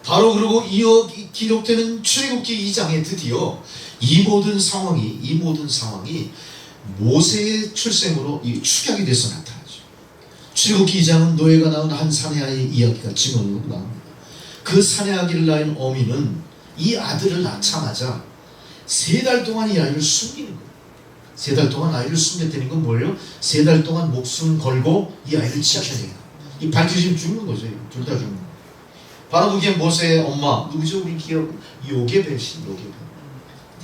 바로 그러고 이어 기록되는 출애굽기 2장에 드디어 이 모든 상황이 모세의 출생으로 이 축약이 돼서 나타나죠. 출애굽기 2장은 노예가 낳은 한 사내 아이 이야기가 증언으로 나옵니다. 그 사내 아기를 낳은 어미는 이 아들을 낳자마자 3달 동안 이 아이를 숨기는 거예요. 3달 동안 아이를 숨겼다는 건 뭐예요? 3달 동안 목숨 걸고 이 아이를 지켜내요. 이 밝혀지면 죽는 거죠. 둘 다 죽는 거예요. 바로 그게 모세의 엄마, 누구죠? 우리 기억, 요게벳이.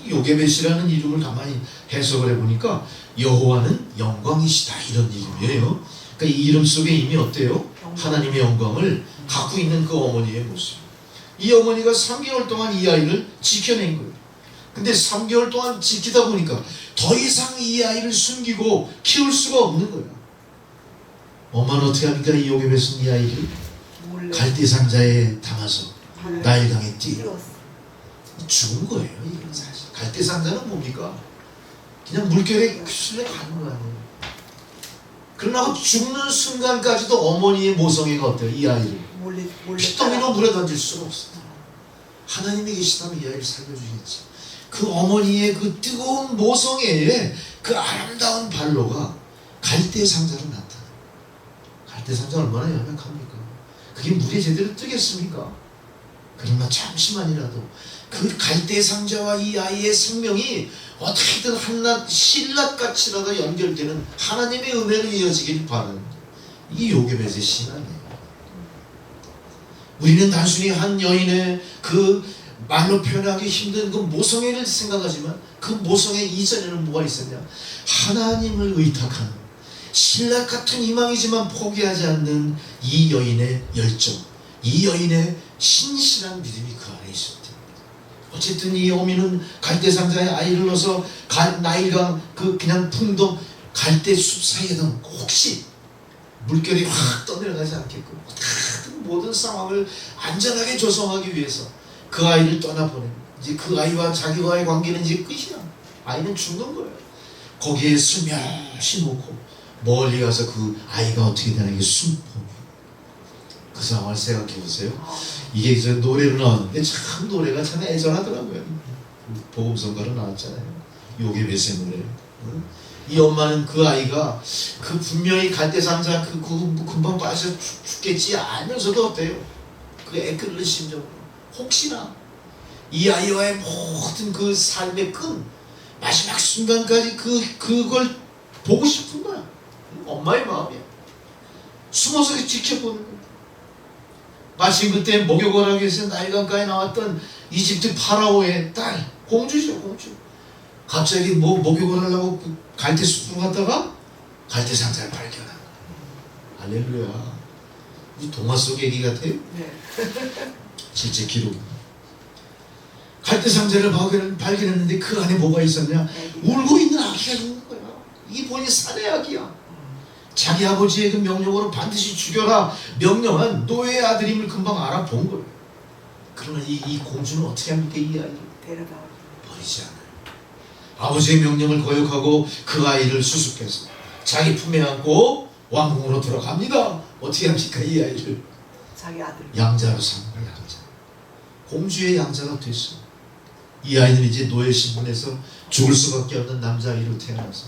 요게벳이라는 이름을 가만히 해석을 해보니까 여호와는 영광이시다, 이런 이름이에요. 그러니까 이 이름 속에 이미 어때요? 하나님의 영광을 갖고 있는 그 어머니의 모습. 이 어머니가 3개월 동안 이 아이를 지켜낸 거예요. 근데 3개월 동안 지키다 보니까 더 이상 이 아이를 숨기고 키울 수가 없는 거예요. 엄마는 어떻게 합니까? 이 요게벳은 이 아이를 갈대 상자에 담아서 나일강에 띄워 죽은 거예요. 이건 사실 갈대 상자는 뭡니까? 그냥 물결에 실려가는 거 아니에요. 그러나 죽는 순간까지도 어머니의 모성애가 어때요? 이 아이를 피덩이로 물에 던질 수가 없어요. 하나님이 계시다면 이 아이를 살려주겠지. 그 어머니의 그 뜨거운 모성애에 그 아름다운 발로가 갈대 상자로 나타나요. 갈대 상자 얼마나 연약합니까? 그게 물에 제대로 뜨겠습니까? 그러나 잠시만이라도 그 갈대 상자와 이 아이의 생명이 어떻게든 한낱 신라같이라도 연결되는 하나님의 은혜로 이어지길 바라는 이 요게벳의 신앙이에요. 우리는 단순히 한 여인의 그 말로 표현하기 힘든 그 모성애를 생각하지만 그 모성애 이전에는 뭐가 있었냐? 하나님을 의탁하는 신라 같은 희망이지만 포기하지 않는 이 여인의 열정, 이 여인의 신실한 믿음이 그 안에 있었다. 어쨌든 이 어미는 갈대상자에 아이를 넣어서 나일강 그 그냥 풍덩 갈대숲 사이에다 혹시 물결이 확 떠내려가지 않게끔 모든 상황을 안전하게 조성하기 위해서 그 아이를 떠나보내. 이제 그 아이와 자기와의 관계는 이제 끝이야. 아이는 죽는 거예요. 거기에 슬며시 놓고 멀리 가서 그 아이가 어떻게 되나 숨고 그 상황을 생각해 보세요. 이게 이제 노래로 나왔는데 참 노래가 참 애절하더라고요. 복음성가로 나왔잖아요. 요게벳의 노래. 이 엄마는 그 아이가 그 분명히 갈대상자 그 금방 빠져 죽겠지 알면서도 어때요? 그 애끓는 심정으로 혹시나 이 아이와의 모든 그 삶의 끈 마지막 순간까지 그걸 보고 싶은 거야. 엄마의 마음이야. 숨어서 지켜보는 거야. 마침 그때 목욕을 하기 위해서 나일강가에 나왔던 이집트 파라오의 딸 공주죠, 공주. 갑자기 목욕을 하려고 갈대숲으로 갔다가 갈대상자를 발견한 거야. 할렐루야. 이 동화 속 얘기 같아요? 네. 실제 기록. 갈대상자를 발견했는데 그 안에 뭐가 있었냐? 울고 있는 아기가 있는 거야. 이게 본인 사내 아기야. 자기 아버지의 그 명령으로 반드시 죽여라 명령한 노예의 아들임을 금방 알아본 거예요. 그러나 이 공주는 어떻게 합니까? 이 아이를 버리지 않아요. 아버지의 명령을 거역하고 그 아이를 수습해서 자기 품에 안고 왕궁으로 들어갑니다. 어떻게 합니까? 이 아이를 자기 아들 양자로 삼는 거예요. 양자. 공주의 양자가 됐어요. 이 아이는 이제 노예 신분에서 죽을 수밖에 없는 남자아이로 태어나서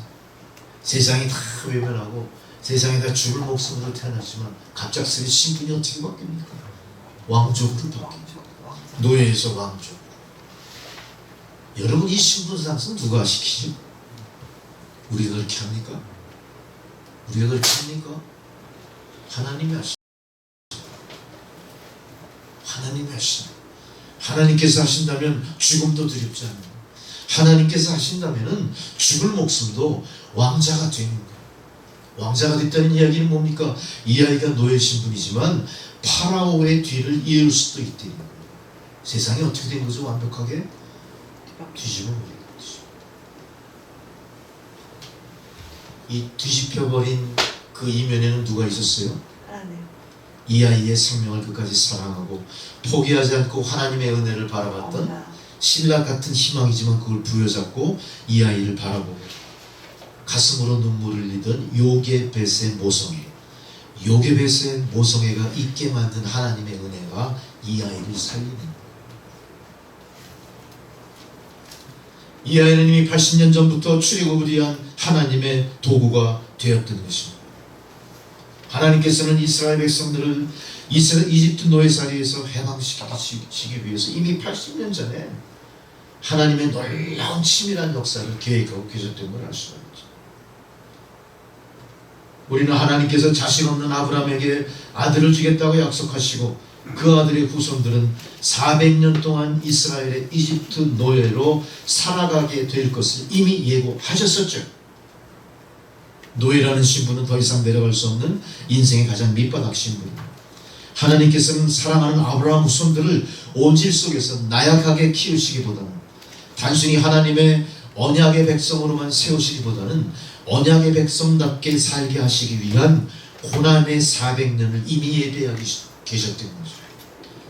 세상이 다 외면하고 세상에 다 죽을 목숨으로 태어났지만 갑작스레 신분이 어떻게 바뀝니까? 왕족으로 바뀌죠. 노예에서 왕족. 여러분 이 신분 상승 누가 시키죠? 우리가 그렇게 합니까? 우리가 그렇게 합니까? 하나님이 하십니다. 하나님이 하십니다. 하나님께서 하신다면 죽음도 두렵지 않는 하나님께서 하신다면 죽을 목숨도 왕자가 되는 거예요. 왕자가 됐다는 이야기는 뭡니까? 이 아이가 노예 신분이지만 파라오의 뒤를 이을 수도 있대. 세상이 어떻게 된 거죠? 완벽하게 뒤집어 버린 거죠. 이 뒤집혀버린 그 이면에는 누가 있었어요? 이 아이의 생명을 끝까지 사랑하고 포기하지 않고 하나님의 은혜를 바라봤던 신라 같은 희망이지만 그걸 부여잡고 이 아이를 바라보고 가슴으로 눈물을 흘리던 요게벳의 모성애, 요게벳의 모성애가 있게 만든 하나님의 은혜가 이 아이를 살리는, 이 아이는 이미 80년 전부터 출애굽을 위한 하나님의 도구가 되었던 것입니다. 하나님께서는 이스라엘 백성들을 이집트 노예살이에서 해방시키기 위해서 이미 80년 전에 하나님의 놀라운 치밀한 역사를 계획하고 계셨던 걸 알 수가 있죠. 우리는 하나님께서 자신 없는 아브라함에게 아들을 주겠다고 약속하시고 그 아들의 후손들은 400년 동안 이스라엘의 이집트 노예로 살아가게 될 것을 이미 예고하셨었죠. 노예라는 신분은 더 이상 내려갈 수 없는 인생의 가장 밑바닥 신분입니다. 하나님께서는 사랑하는 아브라함 후손들을 온실 속에서 나약하게 키우시기보다는 단순히 하나님의 언약의 백성으로만 세우시기보다는 언약의 백성답게 살게 하시기 위한 고난의 400년을 이미 예배하고 계셨던 거죠.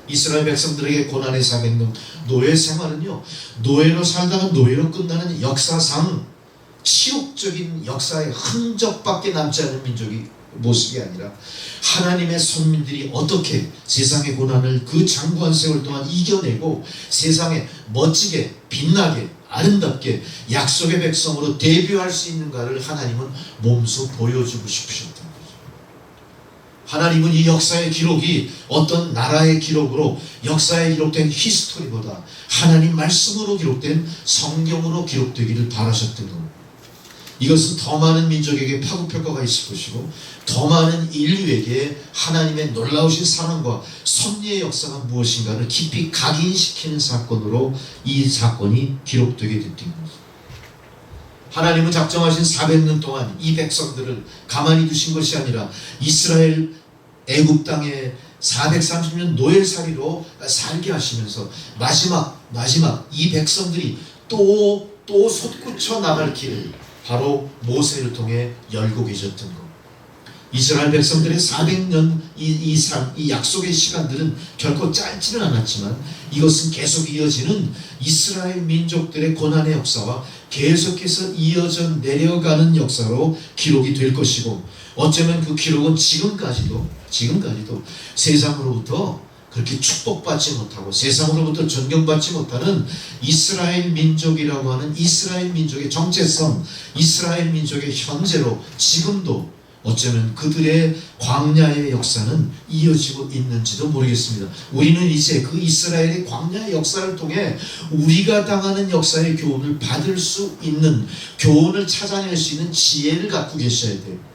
이스라엘 백성들에게 고난의 400년 노예 생활은요, 노예로 살다가 노예로 끝나는 역사상 치욕적인 역사의 흔적밖에 남지 않은 민족이 모습이 아니라 하나님의 선민들이 어떻게 세상의 고난을 그 장구한 세월 동안 이겨내고 세상에 멋지게 빛나게 아름답게 약속의 백성으로 데뷔할 수 있는가를 하나님은 몸소 보여주고 싶으셨던 거죠. 하나님은 이 역사의 기록이 어떤 나라의 기록으로 역사에 기록된 히스토리보다 하나님 말씀으로 기록된 성경으로 기록되기를 바라셨던 겁니다. 이것은 더 많은 민족에게 파급효과가 있을 것이고 더 많은 인류에게 하나님의 놀라우신 사랑과 섭리의 역사가 무엇인가를 깊이 각인시키는 사건으로 이 사건이 기록되게 됐던 거죠. 하나님은 작정하신 400년 동안 이 백성들을 가만히 두신 것이 아니라 이스라엘 애굽 땅에 430년 노예살이로 살게 하시면서 마지막 이 백성들이 또 솟구쳐 나갈 길을 바로 모세를 통해 열고 계셨던 것. 이스라엘 백성들의 400년 이 약속의 시간들은 결코 짧지는 않았지만 이것은 계속 이어지는 이스라엘 민족들의 고난의 역사와 계속해서 이어져 내려가는 역사로 기록이 될 것이고 어쩌면 그 기록은 지금까지도 세상으로부터 그렇게 축복받지 못하고 세상으로부터 존경받지 못하는 이스라엘 민족이라고 하는 이스라엘 민족의 정체성, 이스라엘 민족의 현재로 지금도 어쩌면 그들의 광야의 역사는 이어지고 있는지도 모르겠습니다. 우리는 이제 그 이스라엘의 광야의 역사를 통해 우리가 당하는 역사의 교훈을 받을 수 있는, 교훈을 찾아낼 수 있는 지혜를 갖고 계셔야 돼요.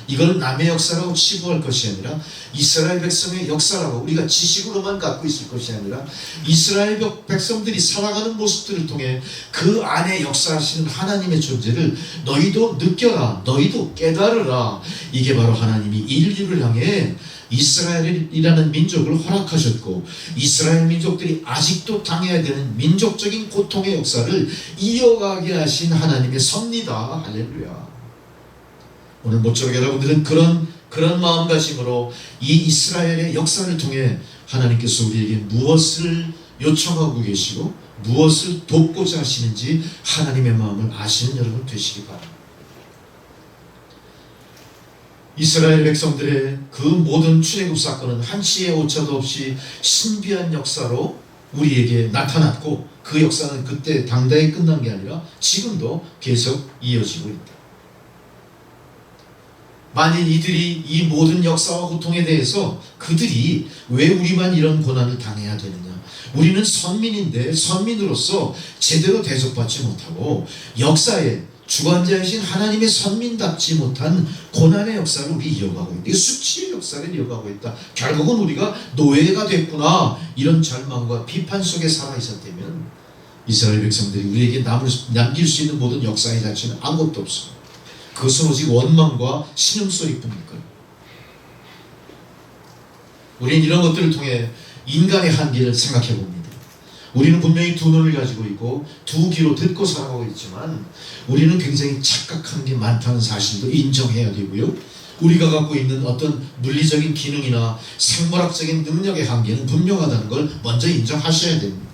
이걸 남의 역사라고 치부할 것이 아니라 이스라엘 백성의 역사라고 우리가 지식으로만 갖고 있을 것이 아니라 이스라엘 백성들이 살아가는 모습들을 통해 그 안에 역사하시는 하나님의 존재를 너희도 느껴라, 너희도 깨달으라. 이게 바로 하나님이 인류를 향해 이스라엘이라는 민족을 허락하셨고 이스라엘 민족들이 아직도 당해야 되는 민족적인 고통의 역사를 이어가게 하신 하나님의 섭리다. 할렐루야. 오늘 모쪼록 여러분들은 그런 마음가짐으로 이 이스라엘의 역사를 통해 하나님께서 우리에게 무엇을 요청하고 계시고 무엇을 돕고자 하시는지 하나님의 마음을 아시는 여러분 되시기 바랍니다. 이스라엘 백성들의 그 모든 출애굽 사건은 한치의 오차도 없이 신비한 역사로 우리에게 나타났고 그 역사는 그때 당대에 끝난 게 아니라 지금도 계속 이어지고 있다. 만일 이들이 이 모든 역사와 고통에 대해서 그들이 왜 우리만 이런 고난을 당해야 되느냐, 우리는 선민인데 선민으로서 제대로 대접받지 못하고 역사에 주관자이신 하나님의 선민답지 못한 고난의 역사를 우리 이어가고 있다, 수치의 역사를 이어가고 있다, 결국은 우리가 노예가 됐구나, 이런 절망과 비판 속에 살아 있었다면 이스라엘 백성들이 우리에게 남길 수 있는 모든 역사의 자체는 아무것도 없습니다. 그것은 오직 원망과 신음소리뿐일 거예요. 우리는 이런 것들을 통해 인간의 한계를 생각해 봅니다. 우리는 분명히 두 눈을 가지고 있고 두 귀로 듣고 살아가고 있지만 우리는 굉장히 착각하는 게 많다는 사실도 인정해야 되고요. 우리가 갖고 있는 어떤 물리적인 기능이나 생물학적인 능력의 한계는 분명하다는 걸 먼저 인정하셔야 됩니다.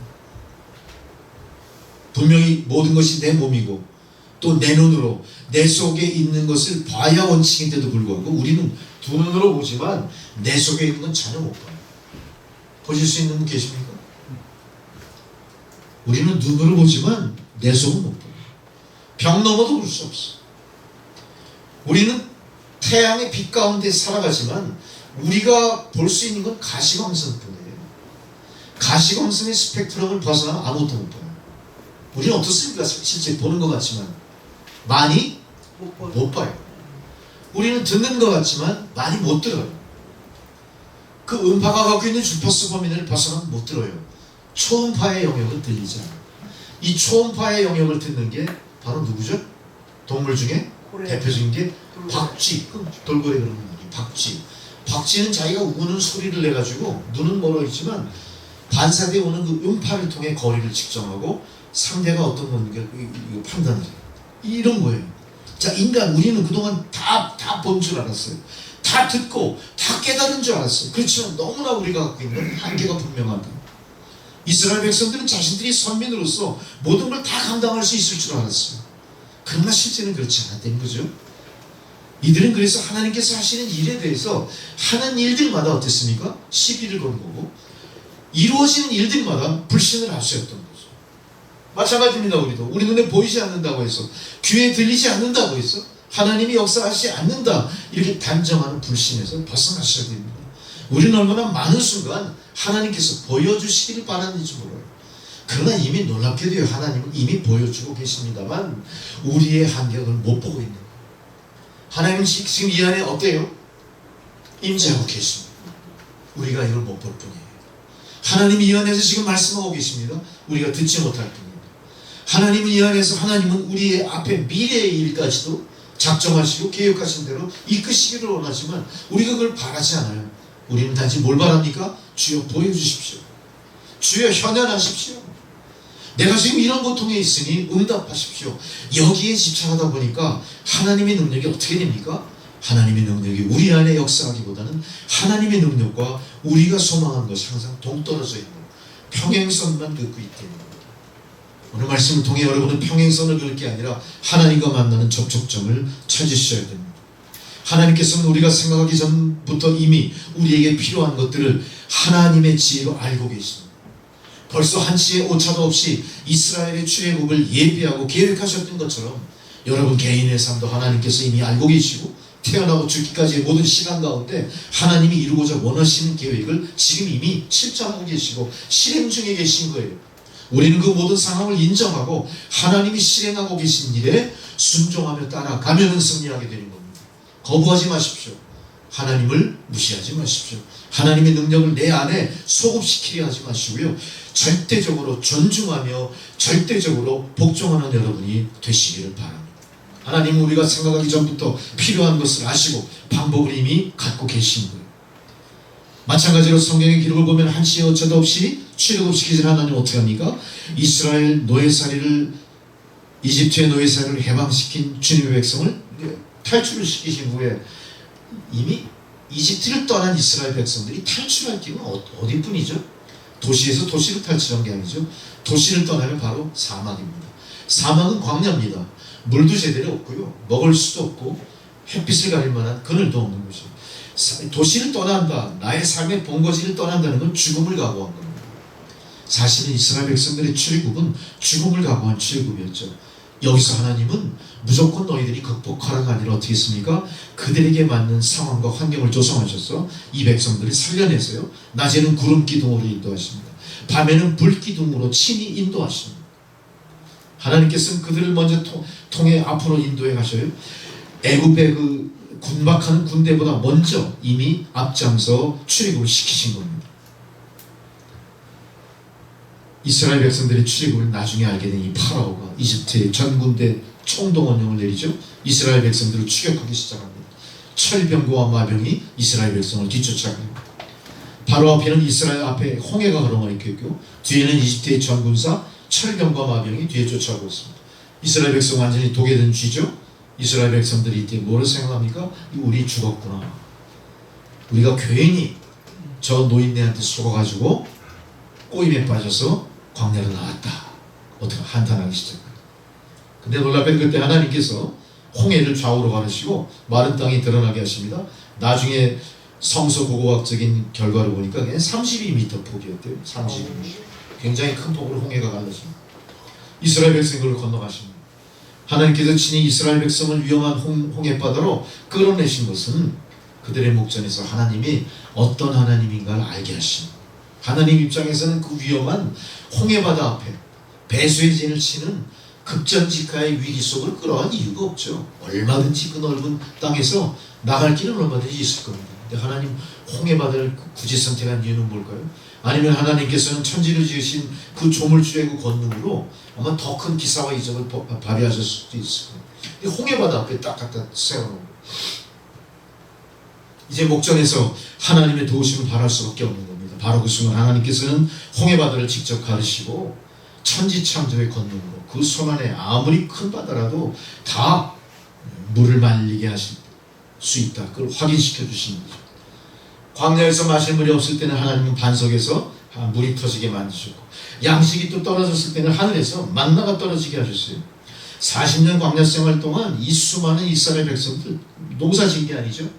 분명히 모든 것이 내 몸이고 또 내 눈으로 내 속에 있는 것을 봐야 원칙인데도 불구하고 우리는 두 눈으로 보지만 내 속에 있는 건 전혀 못 봐요. 보실 수 있는 분 계십니까? 우리는 눈으로 보지만 내 속은 못 봐요. 벽 넘어도 볼 수 없어. 우리는 태양의 빛 가운데 살아가지만 우리가 볼 수 있는 건 가시광선뿐이에요. 가시광선의 스펙트럼을 벗어나면 아무것도 못 봐요. 우리는 어떻습니까? 실제 보는 것 같지만 많이 못 봐요. 우리는 듣는 것 같지만 많이 못 들어요. 그 음파가 갖고 있는 주파수 범위를 벗어나면 못 들어요. 초음파의 영역은 들리지 않아요. 이 초음파의 영역을 듣는 게 바로 누구죠? 동물 중에 대표적인 게 박쥐, 돌고래 그러는 말이에요. 박쥐. 박쥐는 자기가 우는 소리를 내가지고 눈은 멀어 있지만 반사되어 오는 그 음파를 통해 거리를 측정하고 상대가 어떤 건가 판단을 해요. 이런 거예요. 자, 인간 우리는 그동안 다 본 줄 알았어요. 다 듣고 다 깨달은 줄 알았어요. 그렇지만 너무나 우리가 갖고 있는 한계가 분명하다. 이스라엘 백성들은 자신들이 선민으로서 모든 걸 다 감당할 수 있을 줄 알았어요. 그러나 실제는 그렇지 않았다는 거죠. 이들은 그래서 하나님께서 하시는 일에 대해서 하는 일들마다 어땠습니까? 시비를 건 거고 이루어지는 일들마다 불신을 하셨던 거죠. 마찬가지입니다. 우리도 우리 눈에 보이지 않는다고 해서 귀에 들리지 않는다고 해서 하나님이 역사하시지 않는다 이렇게 단정하는 불신에서 벗어나셔야 됩니다. 우리는 얼마나 많은 순간 하나님께서 보여주시기를 바라는지 몰라요. 그러나 이미 놀랍게도요, 하나님은 이미 보여주고 계십니다만 우리의 한계를 못 보고 있는 거예요. 하나님은 지금 이 안에 어때요? 임재하고 계십니다. 우리가 이걸 못 볼 뿐이에요. 하나님이 이 안에서 지금 말씀하고 계십니다. 우리가 듣지 못할 뿐입니다. 하나님은 이 안에서 하나님은 우리의 앞에 미래의 일까지도 작정하시고 계획하신 대로 이끄시기를 원하지만 우리가 그걸 바라지 않아요. 우리는 단지 뭘 바랍니까? 주여 보여주십시오. 주여 현현하십시오. 내가 지금 이런 고통에 있으니 응답하십시오. 여기에 집착하다 보니까 하나님의 능력이 어떻게 됩니까? 하나님의 능력이 우리 안에 역사하기보다는 하나님의 능력과 우리가 소망한 것이 항상 동떨어져 있는 평행선만 긋고 있다는 겁니다. 오늘 말씀을 통해 여러분은 평행선을 긋을 게 아니라 하나님과 만나는 접촉점을 찾으셔야 됩니다. 하나님께서는 우리가 생각하기 전부터 이미 우리에게 필요한 것들을 하나님의 지혜로 알고 계십니다. 벌써 한치의 오차도 없이 이스라엘의 출애굽을 예비하고 계획하셨던 것처럼 여러분 개인의 삶도 하나님께서 이미 알고 계시고 태어나고 죽기까지의 모든 시간 가운데 하나님이 이루고자 원하시는 계획을 지금 이미 실천하고 계시고 실행 중에 계신 거예요. 우리는 그 모든 상황을 인정하고 하나님이 실행하고 계신 일에 순종하며 따라가면 승리하게 되는 겁니다. 거부하지 마십시오. 하나님을 무시하지 마십시오. 하나님의 능력을 내 안에 소급시키려 하지 마시고요. 절대적으로 존중하며 절대적으로 복종하는 여러분이 되시기를 바랍니다. 하나님은 우리가 생각하기 전부터 필요한 것을 아시고 방법을 이미 갖고 계신 거예요. 마찬가지로 성경의 기록을 보면 한치의 오차도 없이 출애굽시키신 하나님은 어떻게 합니까? 이스라엘 노예살이를 이집트의 노예살이를 해방시킨 주님의 백성을 탈출을 시키신 후에 이미 이집트를 떠난 이스라엘 백성들이 탈출할 길은 어디뿐이죠? 도시에서 도시를 탈출한 게 아니죠. 도시를 떠나면 바로 사막입니다. 사막은 광야입니다. 물도 제대로 없고요. 먹을 수도 없고 햇빛을 가릴 만한 그늘도 없는 곳이죠. 도시를 떠난다. 나의 삶의 본거지를 떠난다는 건 죽음을 각오한 겁니다. 사실은 이스라엘 백성들의 출애굽은 죽음을 각오한 출애굽이었죠. 여기서 하나님은 무조건 너희들이 극복하라가 아니라 어떻게 했습니까? 그들에게 맞는 상황과 환경을 조성하셔서 이 백성들을 살려내서요. 낮에는 구름 기둥으로 인도하십니다. 밤에는 불 기둥으로 친히 인도하십니다. 하나님께서는 그들을 먼저 통해 앞으로 인도해 가셔요. 애굽의 그 군박하는 군대보다 먼저 이미 앞장서 출애굽을 시키신 겁니다. 이스라엘 백성들의 출애굽을 나중에 알게 된 이 파라오가 이집트의 전군대 총동원령을 내리죠. 이스라엘 백성들을 추격하기 시작합니다. 철병거와 마병이 이스라엘 백성을 뒤쫓아갑니다. 바로 앞에는 이스라엘 앞에 홍해가 흐르고 있고 뒤에는 이집트의 전군사 철병과 마병이 뒤에 쫓아오고 있습니다. 이스라엘 백성 완전히 독에 든 쥐죠. 이스라엘 백성들이 이때 뭐를 생각합니까? 우리 죽었구나. 우리가 괜히 저 노인네한테 속아가지고 꼬임에 빠져서 광야로 나왔다. 어떻게 한탄하기 시작해요. 근데 놀랍게도 그때 하나님께서 홍해를 좌우로 가르시고 마른 땅이 드러나게 하십니다. 나중에 성서 고고학적인 결과를 보니까 그냥 32m 폭이었대요. 32m. 굉장히 큰 폭으로 홍해가 갈라집니다. 이스라엘 백성들을 건너가십니다. 하나님께서 친히 이스라엘 백성을 위험한 홍해바다로 끌어내신 것은 그들의 목전에서 하나님이 어떤 하나님인가를 알게 하신, 하나님 입장에서는 그 위험한 홍해바다 앞에 배수의 진을 치는 급전직하의 위기 속으로 끌어간 이유가 없죠. 얼마든지 그 넓은 땅에서 나갈 길은 얼마든지 있을 겁니다. 근데 하나님 홍해바다를 굳이 선택한 이유는 뭘까요? 아니면 하나님께서는 천지를 지으신 그 조물주의 그 권능으로 아마 더 큰 기사와 이적을 발휘하실 수도 있을 거예요. 홍해바다 앞에 딱 갖다 세워놓은 거예요. 이제 목전에서 하나님의 도우심을 바랄 수밖에 없는 겁니다. 바로 그 순간 하나님께서는 홍해바다를 직접 가르시고 천지창조의 권능으로 그 손 안에 아무리 큰 바다라도 다 물을 말리게 하실 수 있다. 그걸 확인시켜 주시는 거죠. 광야에서 마실 물이 없을 때는 하나님은 반석에서 물이 터지게 만드셨고, 양식이 또 떨어졌을 때는 하늘에서 만나가 떨어지게 하셨어요. 40년 광야 생활 동안 이 수많은 이스라엘 백성들 농사 지은 게 아니죠.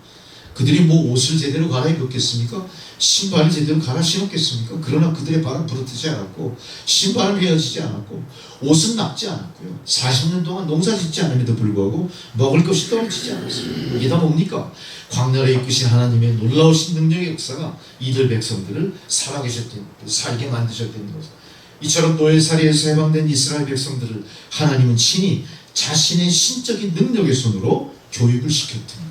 그들이 뭐 옷을 제대로 갈아입었겠습니까? 신발을 제대로 갈아 신었겠습니까? 그러나 그들의 발은 부르트지 않았고 신발은 헤어지지 않았고 옷은 낡지 않았고요. 40년 동안 농사 짓지 않음에도 불구하고 먹을 것이 떨어지지 않았어요. 이게 다 뭡니까? 광야를 이끄신 하나님의 놀라우신 능력의 역사가 이들 백성들을 살게 만드셨다는 거죠. 이처럼 노예살이에서 해방된 이스라엘 백성들을 하나님은 친히 자신의 신적인 능력의 손으로 교육을 시켰다는 거죠.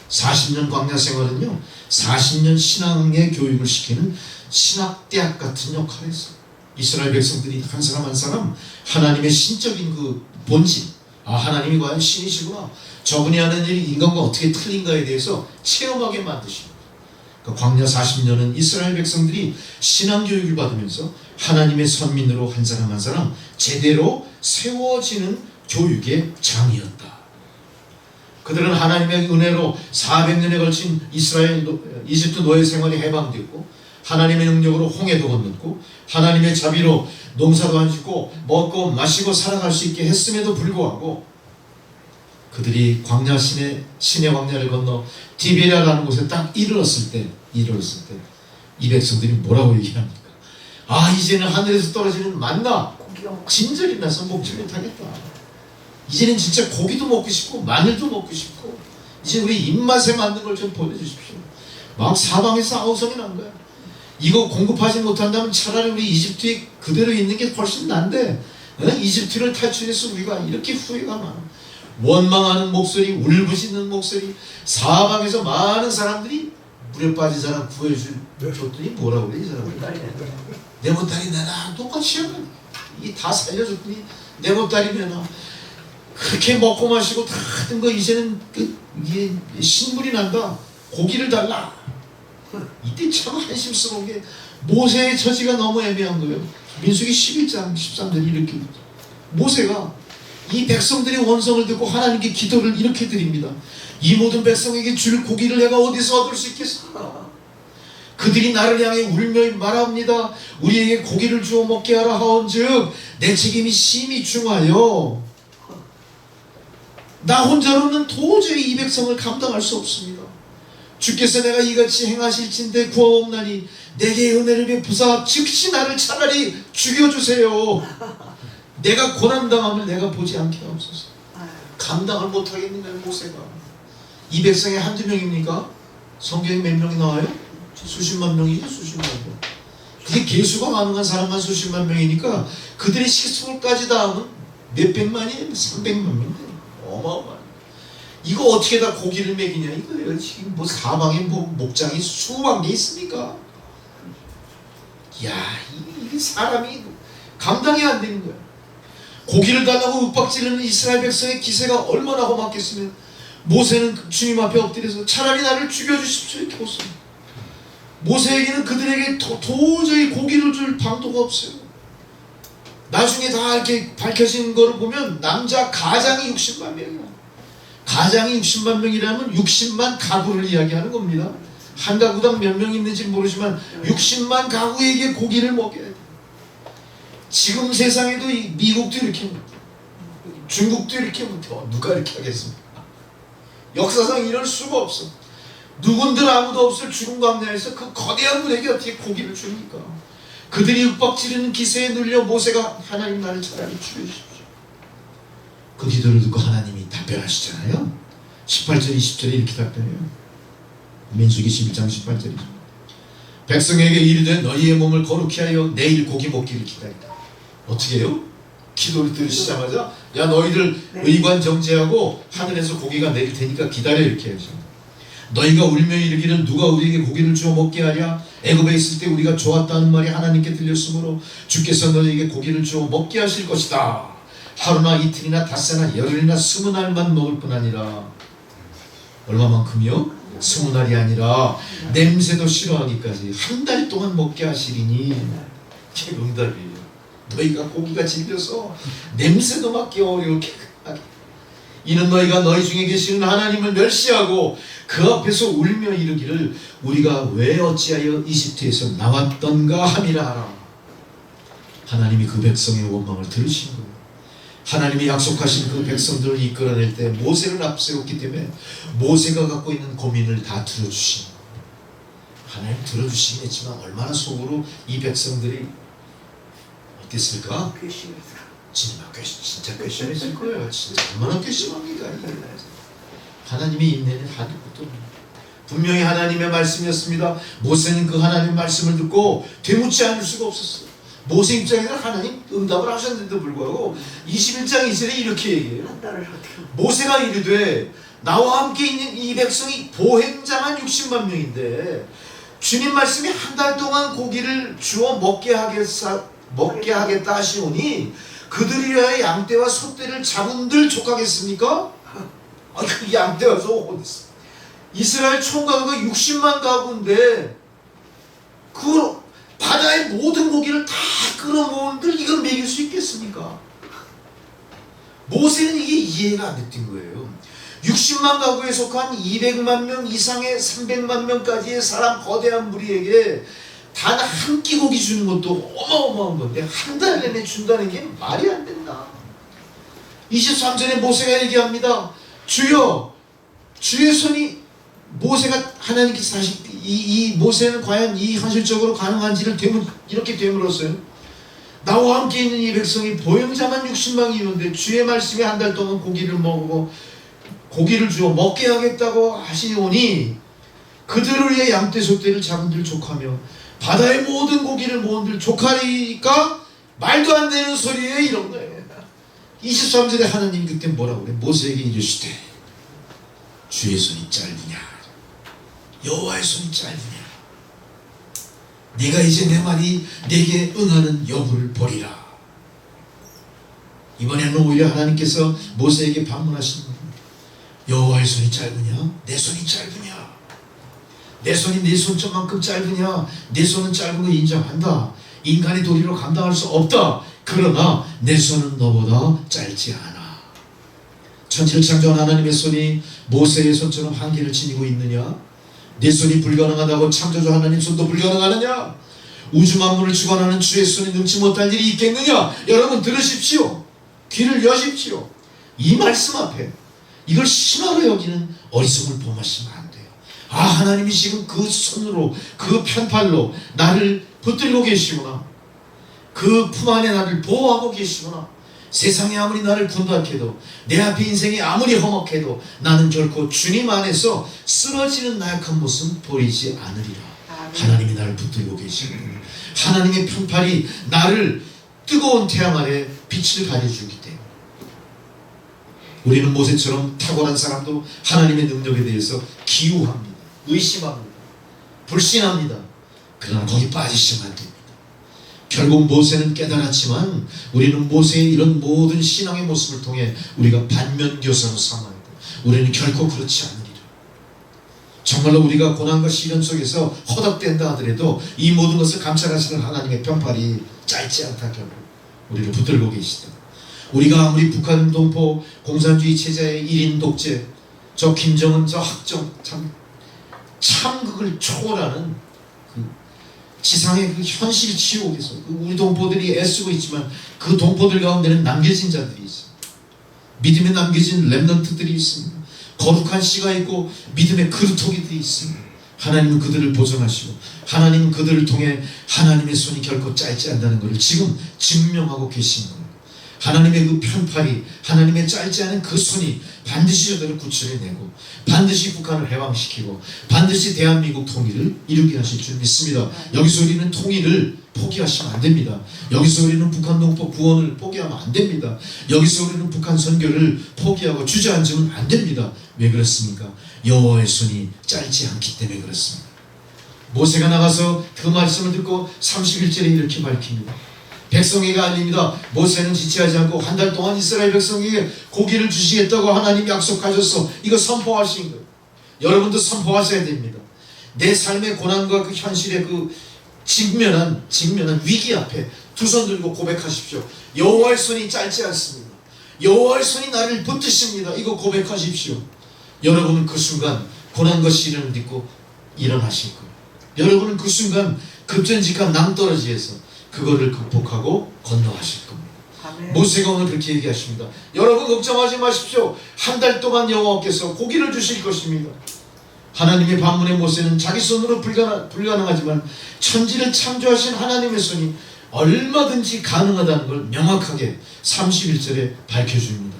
40년 광야 생활은요, 40년 신앙의 교육을 시키는 신학대학 같은 역할을 했어요. 이스라엘 백성들이 한 사람 한 사람 하나님의 신적인 그 본질, 하나님이 과연 신이시구나, 저분이 하는 일이 인간과 어떻게 틀린가에 대해서 체험하게 만드십니다. 그러니까 광야 40년은 이스라엘 백성들이 신앙교육을 받으면서 하나님의 선민으로 한 사람 한 사람 제대로 세워지는 교육의 장이었다. 그들은 하나님의 은혜로 400년에 걸친 이집트 노예 생활이 해방됐고, 하나님의 능력으로 홍해도 건넜고, 하나님의 자비로 농사도 안 짓고 먹고 마시고 살아갈 수 있게 했음에도 불구하고 그들이 광야 신의 광야를 건너 디베랴라는 곳에 딱 이르렀을 때 이 백성들이 뭐라고 얘기합니까? 이제는 하늘에서 떨어지는 만나 진절이 나서 먹지 못하겠다. 이제는 진짜 고기도 먹고 싶고 마늘도 먹고 싶고 이제 우리 입맛에 맞는 걸 좀 보내주십시오. 막 사방에서 아우성이 난 거야. 이거 공급하지 못한다면 차라리 우리 이집트에 그대로 있는 게 훨씬 난데, 이집트를 탈출해서 우리가 이렇게 후회가 많아. 원망하는 목소리, 울부짖는 목소리, 사방에서 많은 사람들이 물에 빠진 사람 구해줬더니 뭐라고 그래, 이 사람은? 내 보따리 내놔. 똑같이 하면 이게 다 살려줬더니 내 보따리 내놔. 그렇게 먹고 마시고 다 하던 거 이제는 이게 신물이 난다. 고기를 달라. 이때 참 한심스러운 게 모세의 처지가 너무 애매한 거예요. 민수기 11장 13절이 이렇게, 모세가 이 백성들의 원성을 듣고 하나님께 기도를 이렇게 드립니다. 이 모든 백성에게 줄 고기를 내가 어디서 얻을 수 있겠습니까? 그들이 나를 향해 울며 말합니다. 우리에게 고기를 주어 먹게 하라 하온즉 내 책임이 심히 중하여 나 혼자로는 도저히 이 백성을 감당할 수 없습니다. 주께서 내가 이같이 행하실진대 구하옵나니 내게 은혜를 베푸사 즉시 나를 차라리 죽여주세요. 내가 고난당함을 내가 보지 않게 하옵소서. 감당을 못하겠는 거예요. 모세가. 이 백성이 한두 명입니까? 성경에 몇 명이 나와요? 수십만 명이죠. 수십만 명. 그게 계수가 가능한 사람만 수십만 명이니까 그들의 식수까지 다 하면 몇백만이에요. 300만 명. 어마어마해. 이거 어떻게 다 고기를 먹이냐 이거예요. 지금 뭐 사방에 뭐 목장이 수만 개 있습니까? 야, 이게 사람이 감당이 안 되는 거야. 고기를 달라고 윽박지르는 이스라엘 백성의 기세가 얼마나 험악했으면 모세는 주님 앞에 엎드려서 차라리 나를 죽여주십시오 이렇게 했어요. 모세에게는 그들에게 도저히 고기를 줄 방도가 없어요. 나중에 다 이렇게 밝혀진 거를 보면 남자 가장이 60만 명이야. 가장이 60만 명이라면 60만 가구를 이야기하는 겁니다. 한 가구당 몇 명 있는지 모르지만 60만 가구에게 고기를 먹여야 돼. 지금 세상에도 미국도 이렇게 못해, 중국도 이렇게 못해. 누가 이렇게 하겠습니까? 역사상 이럴 수가 없어. 누군들 아무도 없을 죽음 광야에서 그 거대한 분에게 어떻게 고기를 줍니까? 그들이 윽박지르는 기세에 눌려 모세가 하나님 나를 차라리 죽여주십시오. 그 기도를 듣고 하나님이 답변하시잖아요. 18절 20절에 이렇게 답변해요. 민수기 11장 18절이죠. 백성에게 이르되 너희의 몸을 거룩히 하여 내일 고기 먹기를 기다리라. 어떻게 해요? 기도를 들으시자마자 야 너희들 의관 정제하고 하늘에서 고기가 내릴 테니까 기다려 이렇게 해서 너희가 울며 이르기를 누가 우리에게 고기를 주어 먹게 하랴. 애굽에 있을 때 우리가 좋았다는 말이 하나님께 들렸으므로 주께서 너희에게 고기를 주어 먹게 하실 것이다. 하루나 이틀이나 닷새나 열흘이나 20날만 먹을 뿐 아니라 얼마만큼이요? 20날이 아니라 냄새도 싫어하기까지 한 달 동안 먹게 하시리니. 이게 응답이에요. 너희가 고기가 질려서 냄새도 맡기 어렵게 하게. 이는 너희가 너희 중에 계시는 하나님을 멸시하고 그 앞에서 울며 이르기를 우리가 왜 어찌하여 이집트에서 나왔던가 함이라 하라. 하나님이 그 백성의 원망을 들으신 거예요. 하나님이 약속하신 그 백성들을 이끌어낼 때 모세를 앞세웠기 때문에 모세가 갖고 있는 고민을 다 들어주신 거예요. 하나님 들어주시겠지만 얼마나 속으로 이 백성들이 어땠을까? 진짜 괘씸했을 거예요. 진짜 얼마나 괘씸합니까? 하나님의 인내는 한도 끝도 없는 분명히 하나님의 말씀이었습니다. 모세는 그 하나님의 말씀을 듣고 되묻지 않을 수가 없었어요. 모세 입장에서는 하나님 응답을 하셨는데도 불구하고 21장 2절에 이렇게 얘기해요. 모세가 이르되 나와 함께 있는 이 백성이 보행자만 60만 명인데 주님 말씀이 한 달 동안 고기를 주어 먹게 하겠다 하시오니 그들이야 양떼와 소떼를 잡은들 족하겠습니까? 그 양떼와 소 어디 있어? 이스라엘 총가구가 60만 가구인데 그 바다의 모든 고기를 다 끌어모은들 이걸 먹일 수 있겠습니까? 모세는 이게 이해가 안 됐던 거예요. 60만 가구에 속한 200만 명 이상의 300만 명까지의 사람 거대한 무리에게 단 한 끼 고기 주는 것도 어마어마한 건데 한 달 내내 준다는 게 말이 안 된다. 23절에 모세가 얘기합니다. 주여, 주의 손이 모세가 하나님께서 사실 이 모세는 과연 이 현실적으로 가능한지를 이렇게 되물었어요. 나와 함께 있는 이 백성이 보행자만 60만이었는데 주의 말씀이 한 달 동안 고기를 먹고 고기를 주어 먹게 하겠다고 하시오니 그들을 위해 양떼 소떼를 잡은들 족하며 바다의 모든 고기를 모은들 족하리까 말도 안 되는 소리에 이런 거예요. 23절에 하나님이 그때 뭐라고 그래? 모세에게 이르시되 주의 손이 짧으냐 여호와의 손이 짧으냐 네가 이제 내 말이 네게 응하는 여부를 보리라. 이번에는 오히려 하나님께서 모세에게 방문하신 겁니다. 여호와의 손이 짧으냐? 내 손이 짧으냐? 내 손이 네 손톱만큼 짧으냐? 내 손은 짧은 거 인정한다. 인간의 도리로 감당할 수 없다. 그러나 내 손은 너보다 짧지 않아. 천지를 창조한 하나님의 손이 모세의 손처럼 한계를 지니고 있느냐? 내 손이 불가능하다고 창조주 하나님 손도 불가능하느냐? 우주 만물을 주관하는 주의 손이 능치 못할 일이 있겠느냐? 여러분 들으십시오. 귀를 여십시오. 이 말씀 앞에 이걸 신화로 여기는 어리석음을 범하시면 안 돼요. 아, 하나님이 지금 그 손으로 그 편팔로 나를 붙들고 계시구나. 그 품 안에 나를 보호하고 계시구나. 세상이 아무리 나를 군박해도 내 앞에 인생이 아무리 험악해도 나는 결코 주님 안에서 쓰러지는 나약한 모습 보이지 않으리라. 하나님이 나를 붙들고 계시고 하나님의 편팔이 나를 뜨거운 태양 아래 빛을 가려주기 때문에 우리는 모세처럼 탁월한 사람도 하나님의 능력에 대해서 기우합니다. 의심합니다. 불신합니다. 그러나 거기 빠지시면 안 됩니다. 결국 모세는 깨달았지만 우리는 모세의 이런 모든 신앙의 모습을 통해 우리가 반면교사로 삼아야 돼. 우리는 결코 그렇지 않으리라. 정말로 우리가 고난과 시련 속에서 허덕댄다 하더라도 이 모든 것을 감찰하시는 하나님의 편팔이 짧지 않다. 결국 우리를 붙들고 계시다. 우리가 아무리 북한 동포 공산주의 체제의 1인 독재 저 김정은 저 학정 참 참극을 초월하는 그 지상의 그 현실 지옥에서 우리 동포들이 애쓰고 있지만 그 동포들 가운데는 남겨진 자들이 있어요. 믿음에 남겨진 렘넌트들이 있습니다. 거룩한 씨가 있고 믿음의 그루터기들이 있습니다. 하나님은 그들을 보존하시고 하나님은 그들을 통해 하나님의 손이 결코 짧지 않다는 것을 지금 증명하고 계신 겁니다. 하나님의 그 편팔이, 하나님의 짧지 않은 그 손이 반드시 저들을 구출해내고 반드시 북한을 해방시키고 반드시 대한민국 통일을 이루게 하실 줄 믿습니다. 여기서 우리는 통일을 포기하시면 안 됩니다. 여기서 우리는 북한 동포 구원을 포기하면 안 됩니다. 여기서 우리는 북한 선교를 포기하고 주저앉으면 안 됩니다. 왜 그렇습니까? 여호와의 손이 짧지 않기 때문에 그렇습니다. 모세가 나가서 그 말씀을 듣고 31절에 이렇게 밝힙니다. 백성에게 알립니다. 모세는 지체하지 않고 한 달 동안 이스라엘 백성에게 고기를 주시겠다고 하나님이 약속하셨어. 이거 선포하신 거예요. 여러분도 선포하셔야 됩니다. 내 삶의 고난과 그 현실의 그 직면한 위기 앞에 두 손 들고 고백하십시오. 여호와의 손이 짧지 않습니다. 여호와의 손이 나를 붙드십니다. 이거 고백하십시오. 여러분은 그 순간 고난과 시련을 딛고 일어나실 거예요. 여러분은 그 순간 급전직한 낭떠러지에서 그거를 극복하고 건너가실 겁니다. 아멘. 모세가 오늘 그렇게 얘기하십니다. 여러분 걱정하지 마십시오. 한 달 동안 여호와께서 고기를 주실 것입니다. 하나님의 반문에 모세는 자기 손으로 불가능하지만 천지를 창조하신 하나님의 손이 얼마든지 가능하다는 걸 명확하게 31절에 밝혀줍니다.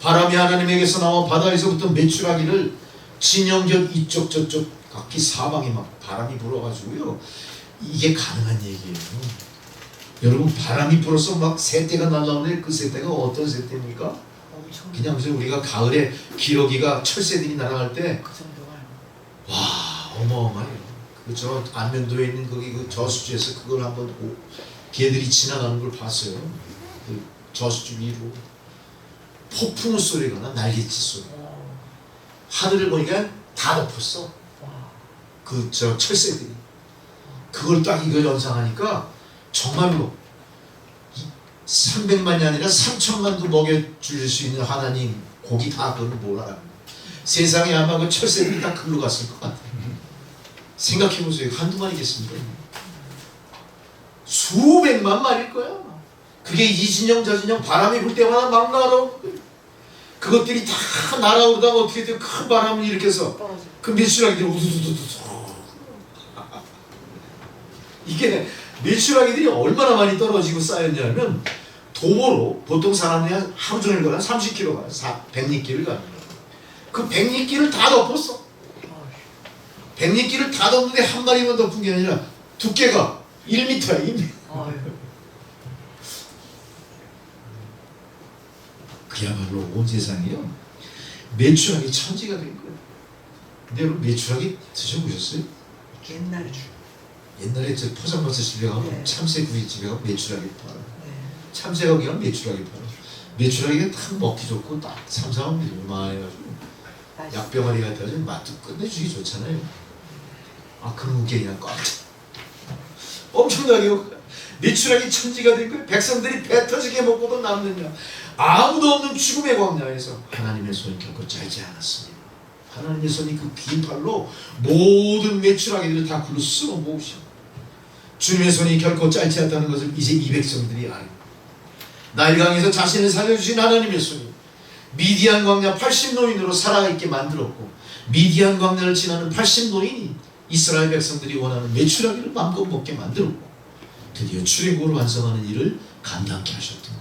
바람이 하나님에게서 나와 바다에서부터 메추라기를 진영전 이쪽 저쪽 각기 사방에 막 바람이 불어가지고요. 이게 가능한 얘기예요. 여러분 바람이 불어서 막 새떼가 날라오는데 그 새떼가 어떤 새떼입니까? 그냥 무슨 우리가 가을에 기러기가 철새들이 날아갈 때 와 어마어마해요. 그 저 안면도에 있는 거기 그 저수지에서 그걸 한번 개들이 지나가는 걸 봤어요. 그 저수지 위로 폭풍우 소리가 나 날개짓 소리. 하늘을 보니까 다 덮었어. 그 저 철새들이. 그걸 딱 이거 연상하니까 정말로 300만이 아니라 3천만도 먹여줄 수 있는 하나님 고기 다 그걸 몰라요. 세상에 아마 그 철새들이 다 글로 갔을 것 같아요. 생각해보세요. 한두 마리겠습니까? 수백만 마리일 거야. 그게 이 진영 저 진영 바람이 불 때마다 막 날아오는 거예요. 그것들이 다 날아오다가 어떻게 돼요? 큰 바람을 일으켜서 그 메추라기들이 우두두두두 이게 메추라기들이 얼마나 많이 떨어지고 쌓였냐면 도보로 보통 사람들이 하루 종일 가면 30km 가요. 100리길을 가는 거예요. 그 100리길을 다 덮었어. 100리길을 다 덮는데 한 마리만 덮은 게 아니라 두께가 1m야 1m. 그야말로 온 세상이요 메추라기 천지가 된 거예요. 근데 여러분 메추라기 드셔보셨어요? 옛날에 저 포장마차 집에 가면 네. 참새구이 집에 가면 메추라기 팔아요. 네. 참새가 그냥 메추라기 팔아요. 메추라기가 딱 먹기 좋고 딱 삼삼한 요만해가지고 약병아리 같아가지고 맛도 끝내주기 좋잖아요. 아 그런 게 그냥 꽉 엄청나게 메추라기 천지가 된 거예요. 백성들이 배 터지게 먹고도 남느냐. 아무도 없는 죽음의 광야에서 하나님의 손이 결코 짧지 않았습니다. 하나님의 손이 그 긴 팔로 모든 메추라기들을 다 굴러 쓸어 모으시고 주님의 손이 결코 짧지 않다는 것을 이제 이 백성들이 알고 나일강에서 자신을 살려주신 하나님의 손이 미디안 광야 80노인으로 살아있게 만들었고 미디안 광야를 지나는 80노인이 이스라엘 백성들이 원하는 메추라기를 마음껏 먹게 만들었고 드디어 출애굽을 완성하는 일을 감당케 하셨던 겁니다.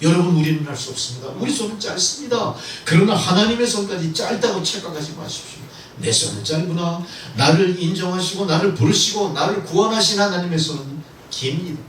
여러분 우리는 할 수 없습니다. 우리 손은 짧습니다. 그러나 하나님의 손까지 짧다고 착각하지 마십시오. 내 손은 짧구나. 나를 인정하시고 나를 부르시고 나를 구원하신 하나님의 손은 깁니다.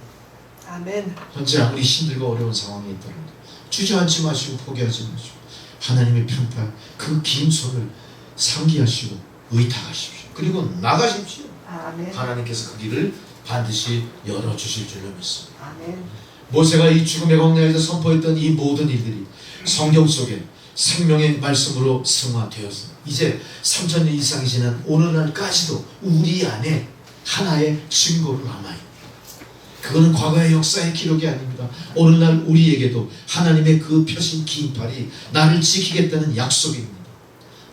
아멘. 현재 아무리 힘들고 어려운 상황이 있더라도 주저앉지 마시고 포기하지 마시고 하나님의 편팔 그 긴 손을 상기하시고 의탁하십시오. 그리고 나가십시오. 아멘. 하나님께서 그 길을 반드시 열어주실 줄로 믿습니다. 아멘. 모세가 이 죽음의 광야에서 선포했던 이 모든 일들이 성경 속에 생명의 말씀으로 승화되어서 이제 3000년 이상이 지난 오늘날까지도 우리 안에 하나의 증거로 남아있습니다. 그거는 과거의 역사의 기록이 아닙니다. 오늘날 우리에게도 하나님의 그 펴신 긴 팔이 나를 지키겠다는 약속입니다.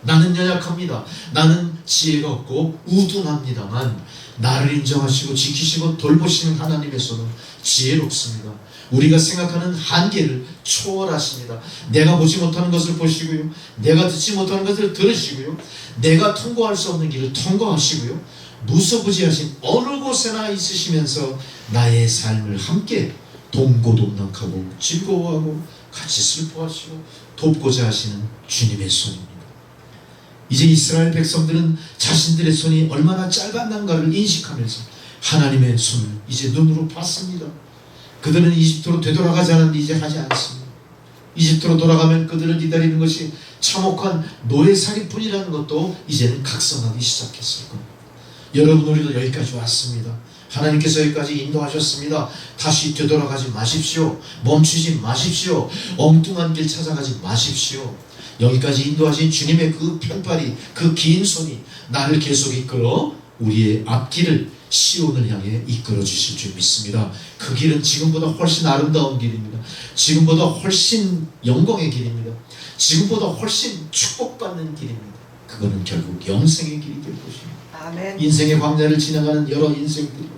나는 연약합니다. 나는 지혜가 없고 우둔합니다만 나를 인정하시고 지키시고 돌보시는 하나님의 손은 지혜롭습니다. 우리가 생각하는 한계를 초월하십니다. 내가 보지 못하는 것을 보시고요, 내가 듣지 못하는 것을 들으시고요, 내가 통과할 수 없는 길을 통과하시고요, 무소부지하신 어느 곳에나 있으시면서 나의 삶을 함께 동고동락하고 즐거워하고 같이 슬퍼하시고 돕고자 하시는 주님의 손입니다. 이제 이스라엘 백성들은 자신들의 손이 얼마나 짧았는가를 인식하면서 하나님의 손을 이제 눈으로 봤습니다. 그들은 이집트로 되돌아가지 않았는데 이제 하지 않습니다. 이집트로 돌아가면 그들을 기다리는 것이 참혹한 노예살이뿐이라는 것도 이제는 각성하기 시작했을 겁니다. 여러분, 우리도 여기까지 왔습니다. 하나님께서 여기까지 인도하셨습니다. 다시 되돌아가지 마십시오. 멈추지 마십시오. 엉뚱한 길 찾아가지 마십시오. 여기까지 인도하신 주님의 그 편팔이, 그 긴 손이 나를 계속 이끌어 우리의 앞길을 시온을 향해 이끌어 주실 줄 믿습니다. 그 길은 지금보다 훨씬 아름다운 길입니다. 지금보다 훨씬 영광의 길입니다. 지금보다 훨씬 축복받는 길입니다. 그거는 결국 영생의 길이 될 것입니다. 아멘. 인생의 광야를 지나가는 여러 인생들,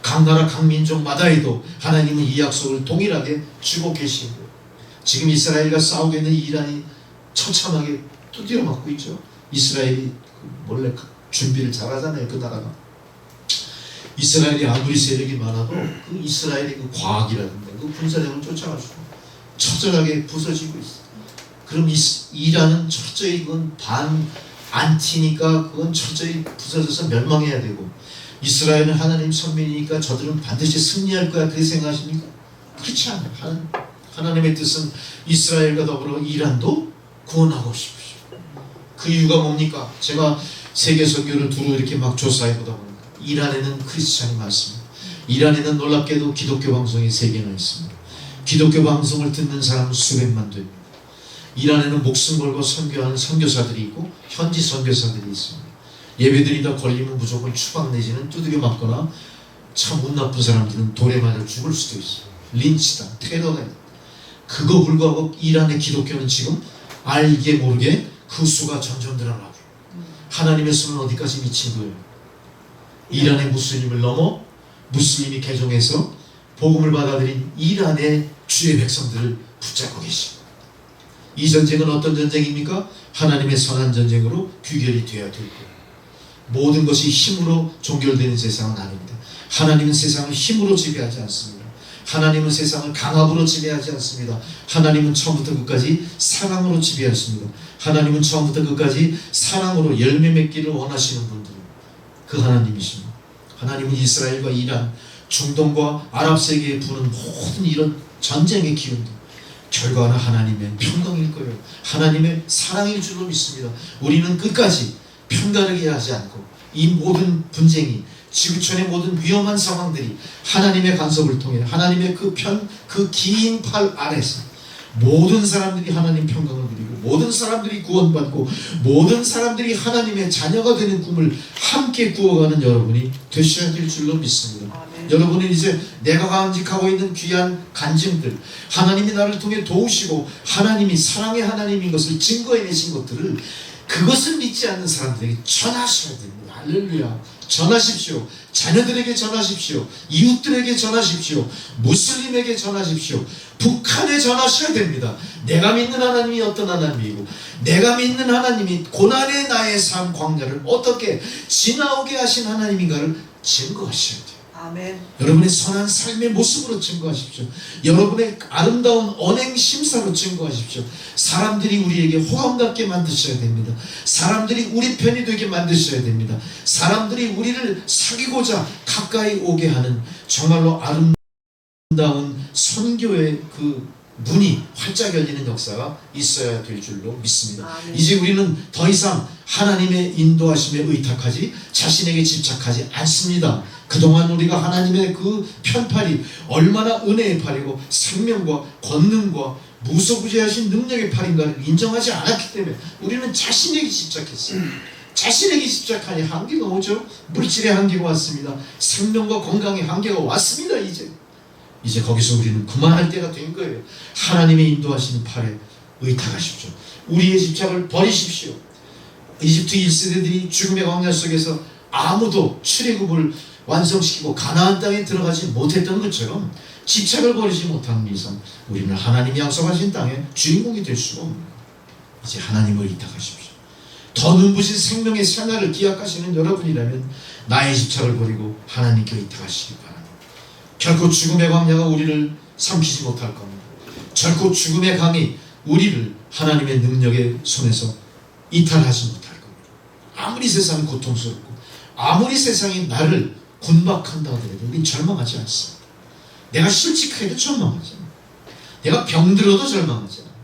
각 나라 각 민족마다에도 하나님은 이 약속을 동일하게 주고 계시고, 지금 이스라엘과 싸우고 있는 이란이 처참하게 두드려 맞고 있죠. 이스라엘이 몰래 준비를 잘하잖아요. 그 나라가. 이스라엘이 아무리 세력이 많아도 그 이스라엘의 그 과학이라든가 그 군사력을 쫓아가지고 처절하게 부서지고 있어요. 그럼 이란은 철저히 그건 안티니까 그건 철저히 부서져서 멸망해야 되고, 이스라엘은 하나님 선민이니까 저들은 반드시 승리할 거야, 그렇게 생각하십니까? 그렇지 않아요. 하나님의 뜻은 이스라엘과 더불어 이란도 구원하고 싶으시오. 그 이유가 뭡니까? 제가 세계 선교를 두루 이렇게 막 조사해 보다 보니까 이란에는 크리스찬이 많습니다. 이란에는 놀랍게도 기독교 방송이 3개나 있습니다. 기독교 방송을 듣는 사람은 수백만 됩니다. 이란에는 목숨 걸고 선교하는 선교사들이 있고 현지 선교사들이 있습니다. 예배드리다 걸리면 무조건 추방 내지는 두들겨 맞거나 참 운 나쁜 사람들은 돌에 맞아 죽을 수도 있어요. 린치다, 테러다. 그거 불구하고 이란의 기독교는 지금 알게 모르게 그 수가 점점 늘어나고, 하나님의 수는 어디까지 미친 거예요? 이란의 무슬림을 넘어 무슬림이 개종해서 복음을 받아들인 이란의 주의 백성들을 붙잡고 계십니다. 이 전쟁은 어떤 전쟁입니까? 하나님의 선한 전쟁으로 귀결이 되어야 될 거예요. 모든 것이 힘으로 종결되는 세상은 아닙니다. 하나님은 세상을 힘으로 지배하지 않습니다. 하나님은 세상을 강압으로 지배하지 않습니다. 하나님은 처음부터 끝까지 사랑으로 지배하십니다. 하나님은 처음부터 끝까지 사랑으로 열매 맺기를 원하시는 분들, 그 하나님이십니다. 하나님은 이스라엘과 이란, 중동과 아랍 세계에 부는 모든 이런 전쟁의 기운도 결과는 하나님의 평강일 거예요. 하나님의 사랑일 줄로 믿습니다. 우리는 끝까지 편가르게 하지 않고 이 모든 분쟁이, 지구촌의 모든 위험한 상황들이 하나님의 간섭을 통해 하나님의 그 긴 팔 아래서 모든 사람들이 하나님 평강을 누리고, 모든 사람들이 구원받고, 모든 사람들이 하나님의 자녀가 되는 꿈을 함께 꾸어가는 여러분이 되셔야 될 줄로 믿습니다. 아멘. 여러분은 이제 내가 간직하고 있는 귀한 간증들, 하나님이 나를 통해 도우시고 하나님이 사랑의 하나님인 것을 증거해내신 것들을, 그것을 믿지 않는 사람들에게 전하셔야 됩니다. 할렐루야. 전하십시오. 자녀들에게 전하십시오. 이웃들에게 전하십시오. 무슬림에게 전하십시오. 북한에 전하셔야 됩니다. 내가 믿는 하나님이 어떤 하나님이고, 내가 믿는 하나님이 고난의 나의 삶 광야를 어떻게 지나오게 하신 하나님인가를 증거하셔야 돼요. 아멘. 여러분의 선한 삶의 모습으로 증거하십시오. 여러분의 아름다운 언행 심사로 증거하십시오. 사람들이 우리에게 호감받게 만드셔야 됩니다. 사람들이 우리 편이 되게 만드셔야 됩니다. 사람들이 우리를 사귀고자 가까이 오게 하는 정말로 아름다운 선교의 그 문이 활짝 열리는 역사가 있어야 될 줄로 믿습니다. 아멘. 이제 우리는 더 이상 하나님의 인도하심에 의탁하지 자신에게 집착하지 않습니다. 그동안 우리가 하나님의 그 편팔이 얼마나 은혜의 팔이고 생명과 권능과 무소부지하신 능력의 팔인가를 인정하지 않았기 때문에 우리는 자신에게 집착했어요. 자신에게 집착하니 한계가 오죠. 물질의 한계가 왔습니다. 생명과 건강의 한계가 왔습니다. 이제 거기서 우리는 그만할 때가 된 거예요. 하나님의 인도하시는 팔에 의탁하십시오. 우리의 집착을 버리십시오. 이집트 1세대들이 죽음의 광야 속에서 아무도 출애굽을 완성시키고 가나안 땅에 들어가지 못했던 것처럼 집착을 버리지 못하는 이상 우리는 하나님이 약속하신 땅의 주인공이 될 수가 없는 거예요. 이제 하나님을 의탁하십시오. 더 눈부신 생명의 새날을 기약하시는 여러분이라면 나의 집착을 버리고 하나님께 의탁하시기 바랍니다. 결코 죽음의 광야가 우리를 삼키지 못할 겁니다. 결코 죽음의 강이 우리를 하나님의 능력의 손에서 이탈하지 못할 겁니다. 아무리 세상이 고통스럽고 아무리 세상이 나를 군박한다 하더라도 우린 절망하지 않습니다. 내가 실직해도 절망하지 않아요. 내가 병들어도 절망하지 않아요.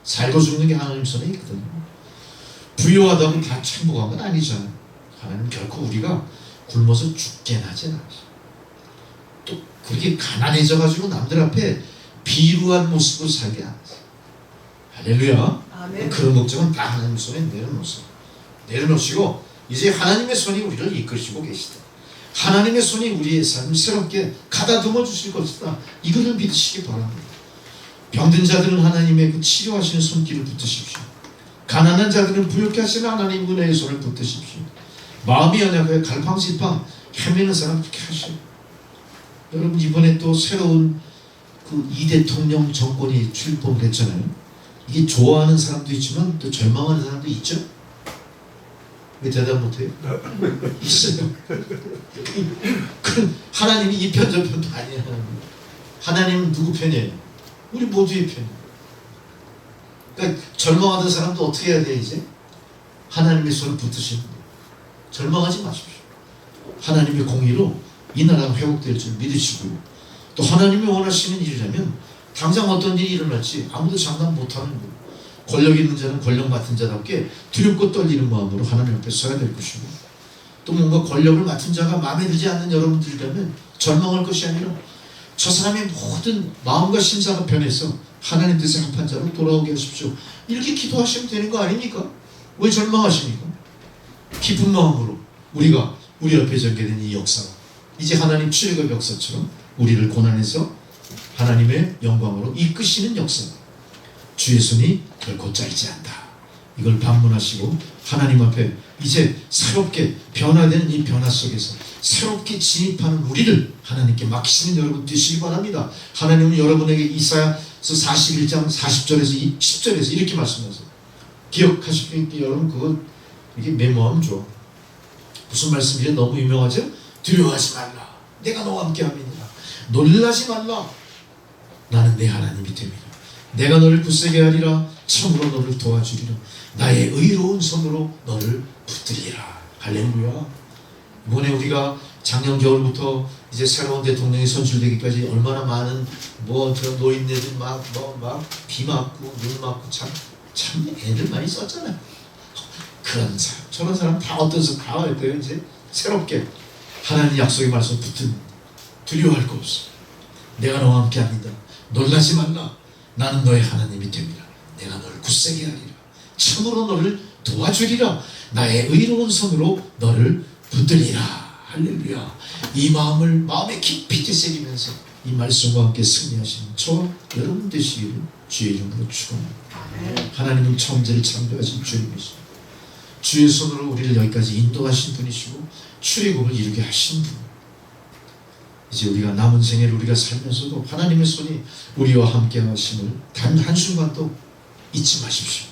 살고 죽는 게 하나님 손에 있거든요. 부유하다고 다 행복한 건 아니잖아요. 하나님 결코 우리가 굶어서 죽게 하지 않아요. 또 그렇게 가난해져가지고 남들 앞에 비루한 모습으로 살게 안 하세요. 할렐루야. 아멘. 그런 걱정은 다 하나님 손에 내려놓으세요. 내려놓으시고 이제 하나님의 손이 우리를 이끌시고 계시다. 하나님의 손이 우리의 삶을 새롭게 가다듬어 주실 것이다. 이것을 믿으시기 바랍니다. 병든 자들은 하나님의 그 치료하시는 손길을 붙드십시오. 가난한 자들은 부유케 하시는 하나님 은혜의 손을 붙드십시오. 마음이 연약하여 갈팡질팡 헤매는 사람 그렇게 하시오. 여러분 이번에 또 새로운 그 이 대통령 정권이 출범을 했잖아요. 이게 좋아하는 사람도 있지만 또 절망하는 사람도 있죠. 왜 대답 못해요? 있어요. 그럼 하나님이 이 편 저 편도 아니에요. 하나님은 누구 편이에요? 우리 모두의 편이에요. 그러니까 절망하던 사람도 어떻게 해야 돼 이제? 하나님의 손을 붙드시는 거예요. 절망하지 마십시오. 하나님의 공의로 이 나라가 회복될 줄 믿으시고요. 또 하나님이 원하시는 일이라면 당장 어떤 일이 일어날지 아무도 장담 못하는 거예요. 권력 있는 자는 권력 맡은 자답게 두렵고 떨리는 마음으로 하나님 앞에 서야 될 것이고, 또 뭔가 권력을 맡은 자가 마음에 들지 않는 여러분들이라면 절망할 것이 아니라 저 사람의 모든 마음과 심사가 변해서 하나님 뜻의 합한 자로 돌아오게 하십시오. 이렇게 기도하시면 되는 거 아닙니까? 왜 절망하십니까? 기쁜 마음으로 우리가 우리 앞에 전개된 이 역사가 이제 하나님 출애굽 역사처럼 우리를 고난에서 하나님의 영광으로 이끄시는 역사, 주의 손이 결코 짧지 않다. 이걸 반문하시고 하나님 앞에 이제 새롭게 변화되는 이 변화 속에서 새롭게 진입하는 우리를 하나님께 맡기시는 여러분 되시기 바랍니다. 하나님은 여러분에게 이사야서 41장 40절에서 10절에서 이렇게 말씀하세요. 기억하시겠기 여러분 그거 이게 메모하면 좋아. 무슨 말씀이죠? 너무 유명하죠? 두려워하지 말라. 내가 너와 함께 함이니라. 놀라지 말라. 나는 내 하나님이 됨이라. 내가 너를 굳세게 하리라. 참으로 너를 도와주리라. 나의 의로운 손으로 너를 붙들리라. 할렐루야. 이번에 우리가 작년 겨울부터 이제 새로운 대통령이 선출되기까지 얼마나 많은 저 노인네들 막 비 맞고 눈 맞고 참 애들 많이 썼잖아요. 그런 사람 저런 사람 다 어떤 사람 다 할 때요 이제 새롭게 하나님 약속의 말씀 붙든 두려워할 거 없어. 내가 너와 함께 합니다. 놀라지 말라. 나는 너의 하나님이 됩니다. 내가 너를 굳세게 하리라. 참으로 너를 도와주리라. 나의 의로운 손으로 너를 붙들리라. 할렐루야. 이 마음을 마음에 깊이 되새기면서 이 말씀과 함께 승리하시는 저와 여러분 되시기를 주의 이름으로 축원합니다. 하나님은 천지를 창조하신 주님이시고 주의 손으로 우리를 여기까지 인도하신 분이시고 출애굽을 이루게 하신 분. 이제 우리가 남은 생애를 우리가 살면서도 하나님의 손이 우리와 함께 하심을 단 한순간도 잊지 마십시오.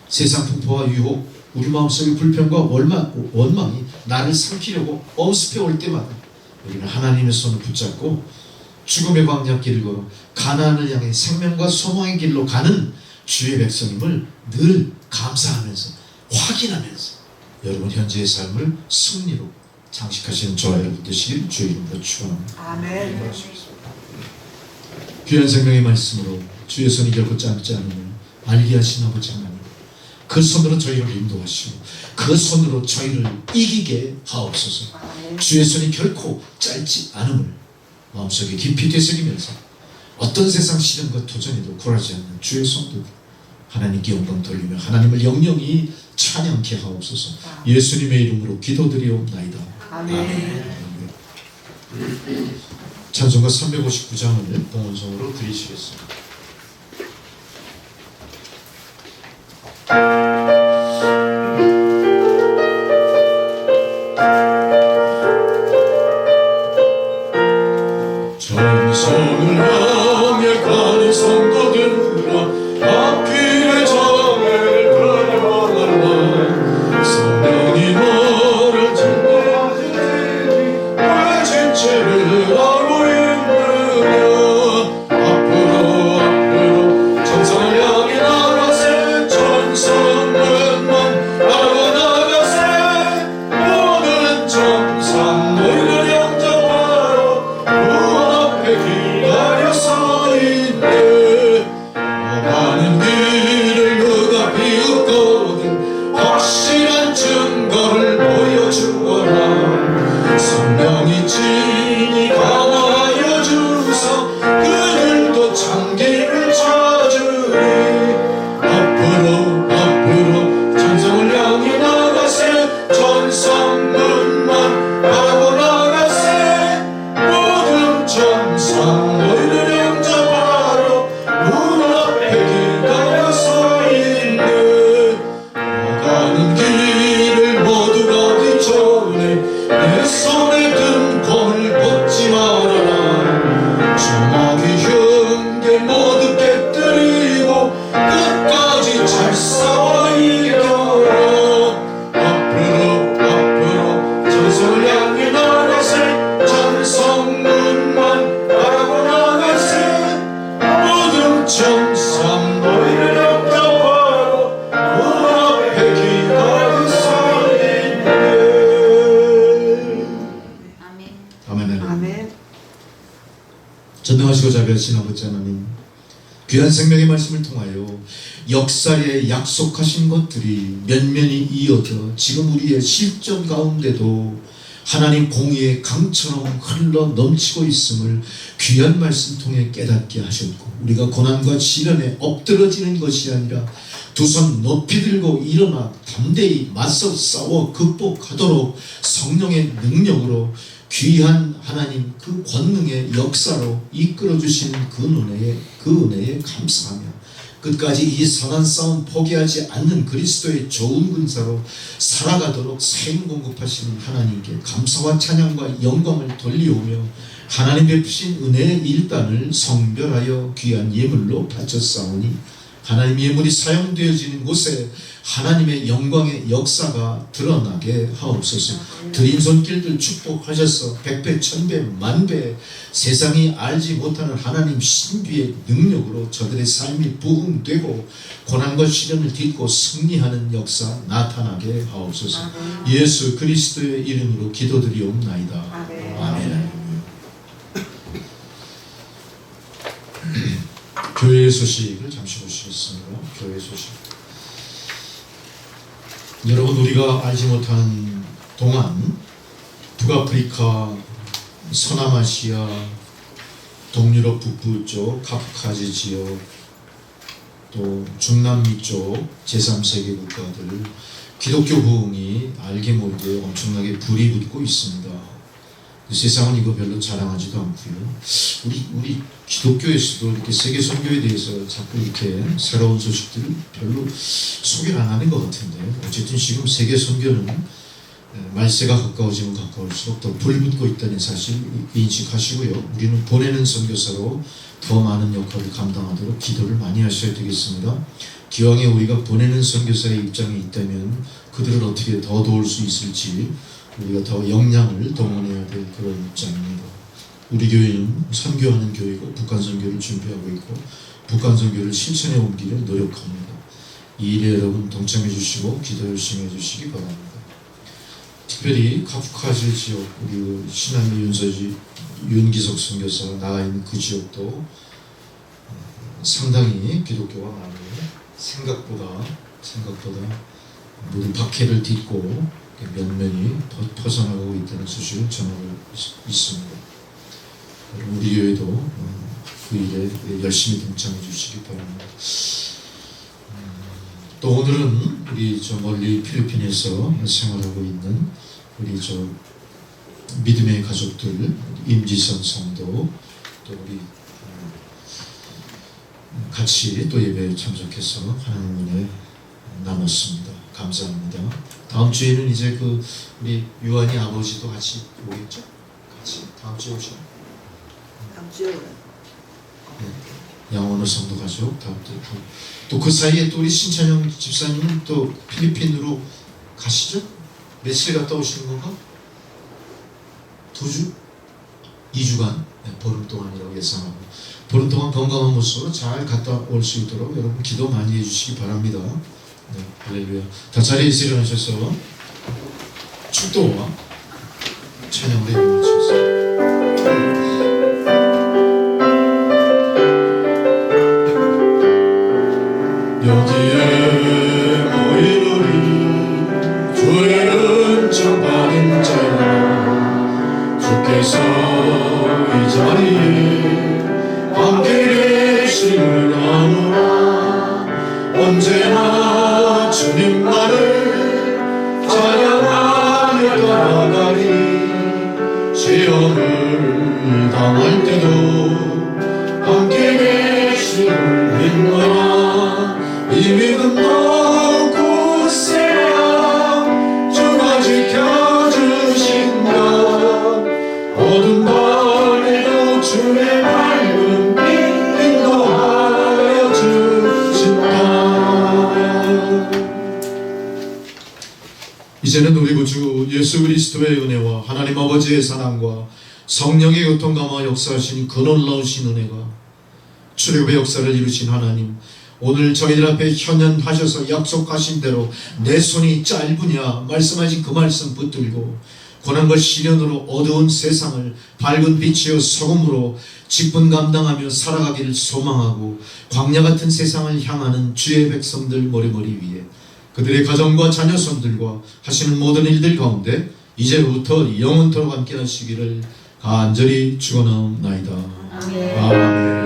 세상 풍파와 유혹, 우리 마음속의 불평과 원망이 나를 삼키려고 엄습해 올 때마다 우리는 하나님의 손을 붙잡고 죽음의 광야길을 걸어 가나안을 향해 생명과 소망의 길로 가는 주의 백성임을 늘 감사하면서 확인하면서 여러분 현재의 삶을 승리로 장식하시는 저와 여러분 되시길 주의 이름으로 축원합니다. 아멘. 귀한 생명의 말씀으로 주의 손이 결코 짧지 않음을 알게 하신 아버지 하나님, 그 손으로 저희를 인도하시고 그 손으로 저희를 이기게 하옵소서. 주의 손이 결코 짧지 않음을 마음속에 깊이 되새기면서 어떤 세상 시련과 도전에도 굴하지 않는 주의 성도들 하나님께 영광 돌리며 하나님을 영영히 찬양케 하옵소서. 예수님의 이름으로 기도드리옵나이다. 아멘. 찬송가 359장을 봉헌송으로 드리시겠습니다. 천성을 향해 가는 성도들아 앞길에 정을 걸어가라 성령이 너를 진노하시니 왜 진체를 하고 있느냐 앞으로 천성을 향해 나가세 천성문만 바라고 나가세 모든 정상 너희를 영접하러 문 앞에 기다려 서 있네 가는 길을 누가 비웃거든 확실한 증거를 보여주어라 성령이 진이 강하여 주사 그들도 참기를 찾으리 앞으로 천성을 향해 나가세 천성문만 바라고 나가세 모든 정상 너희를 영접하러 문 앞에 기다려 서 있네 나가는 길을 모두 가기 전에 내 손에 든 검을 벗지 말아라 정하기 현계 모두 깨뜨리고 끝까지 잘 싸워 이겨라 앞으로 천성을 향해 나가세 천성문만 바라고 나가세 모든 정상 너희를 영접하러 문 앞에 기다려 서 있네 아멘. 아멘. 아멘. 전능하시고 자비하신 아버지 하나님, 귀한 생명의 말씀을 통하여 역사에 약속하신 것들이 면면이 이어져 지금 우리의 실전 가운데도 하나님 공의의 강처럼 흘러 넘치고 있음을 귀한 말씀 통해 깨닫게 하셨고 우리가 고난과 시련에 엎드러지는 것이 아니라 두 손 높이 들고 일어나 담대히 맞서 싸워 극복하도록 성령의 능력으로 귀한 하나님 그 권능의 역사로 이끌어주시는 그 은혜에 감사하며 끝까지 이 선한 싸움 포기하지 않는 그리스도의 좋은 군사로 살아가도록 사인 공급하시는 하나님께 감사와 찬양과 영광을 돌리오며 하나님 베푸신 은혜의 일단을 성별하여 귀한 예물로 바쳤사오니 하나님 예물이 사용되어지는 곳에 하나님의 영광의 역사가 드러나게 하옵소서. 드린 손길들 축복하셔서 백배 천배 만배 세상이 알지 못하는 하나님 신비의 능력으로 저들의 삶이 부흥되고 고난과 시련을 딛고 승리하는 역사 나타나게 하옵소서. 예수 그리스도의 이름으로 기도드리옵나이다. 아멘. 아멘. 교회의 소식을 잠시 보시겠습니다. 교회의 소식. 여러분, 우리가 알지 못하는 동안 북아프리카, 서남아시아, 동유럽 북부 쪽, 카프카즈 지역, 또 중남미 쪽 제3세계 국가들 기독교 부흥이 알게 모르게 엄청나게 불이 붙고 있습니다. 세상은 이거 별로 자랑하지도 않고요. 우리 기독교에서도 이렇게 세계 선교에 대해서 자꾸 이렇게 새로운 소식들을 별로 소개를 안 하는 것 같은데, 어쨌든 지금 세계 선교는 말세가 가까워지면 가까울수록 더 불붙고 있다는 사실 인식하시고요. 우리는 보내는 선교사로 더 많은 역할을 감당하도록 기도를 많이 하셔야 되겠습니다. 기왕에 우리가 보내는 선교사의 입장에 있다면 그들을 어떻게 더 도울 수 있을지 우리가 더 역량을 동원해야 될 그런 입장입니다. 우리 교회는 선교하는 교회고 북한 선교를 준비하고 있고 북한 선교를 실천에 옮기려 노력합니다. 이 일에 여러분 동참해 주시고 기도 열심히 해주시기 바랍니다. 특별히 카프카즈 지역, 우리 신한미 윤기석 선교사가 나가 있는 그 지역도 상당히 기독교가 많이 생각보다 모든 박해를 딛고 면면이 퍼져나가고 있다는 소식을 전하고 있습니다. 우리 교회도 그 일에 열심히 동참해 주시기 바랍니다. 또 오늘은 우리 저 멀리 필리핀에서 생활하고 있는 우리 저 믿음의 가족들, 임지선 성도, 또 우리 같이 또 예배에 참석해서 하나님 은혜 나눴습니다. 감사합니다. 다음 주에는 이제 그 우리 유한이 아버지도 같이 오겠죠? 같이 다음 주에 오셔. 양원호 성도 가족 다음 또그 사이에 또 우리 신찬영 집사님은 또 필리핀으로 가시죠? 며칠 갔다 오시는 건가? 2주? 2주간 보름 동안이라고 예상하고 보름 동안 건강한 모습으로 잘 갔다 올 수 있도록 여러분 기도 많이 해주시기 바랍니다. 네, 할렐루야. 다 자리에서 일어나셔서 축도와 찬양을 해주시겠습니다. 여기에 모인 우리 주의 은총 받은 자라 주께서 이 자리에 함께 계심을 아노라. 언제나 주님만을 찬양하며 따라가리. 시험을 당할 때도 함께 계심을 믿노라. 이 믿음도 굳세야 주가 지켜주신다. 어둠 밤에도 주의 밝은 빛 인도하여 주신다. 이제는 우리 구주 예수 그리스도의 은혜와 하나님 아버지의 사랑과 성령의 교통감화 역사하신 그 놀라우신 은혜가 출애굽의 역사를 이루신 하나님, 오늘 저희들 앞에 현현하셔서 약속하신 대로 내 손이 짧으냐 말씀하신 그 말씀 붙들고 고난과 시련으로 어두운 세상을 밝은 빛이요 소금으로 직분 감당하며 살아가기를 소망하고 광야 같은 세상을 향하는 주의 백성들 머리머리 위에 그들의 가정과 자녀손들과 하시는 모든 일들 가운데 이제부터 영원토록 함께 하시기를 간절히 축원하옵나이다. 아멘. 아멘.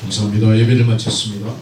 감사합니다. 예배를 마쳤습니다.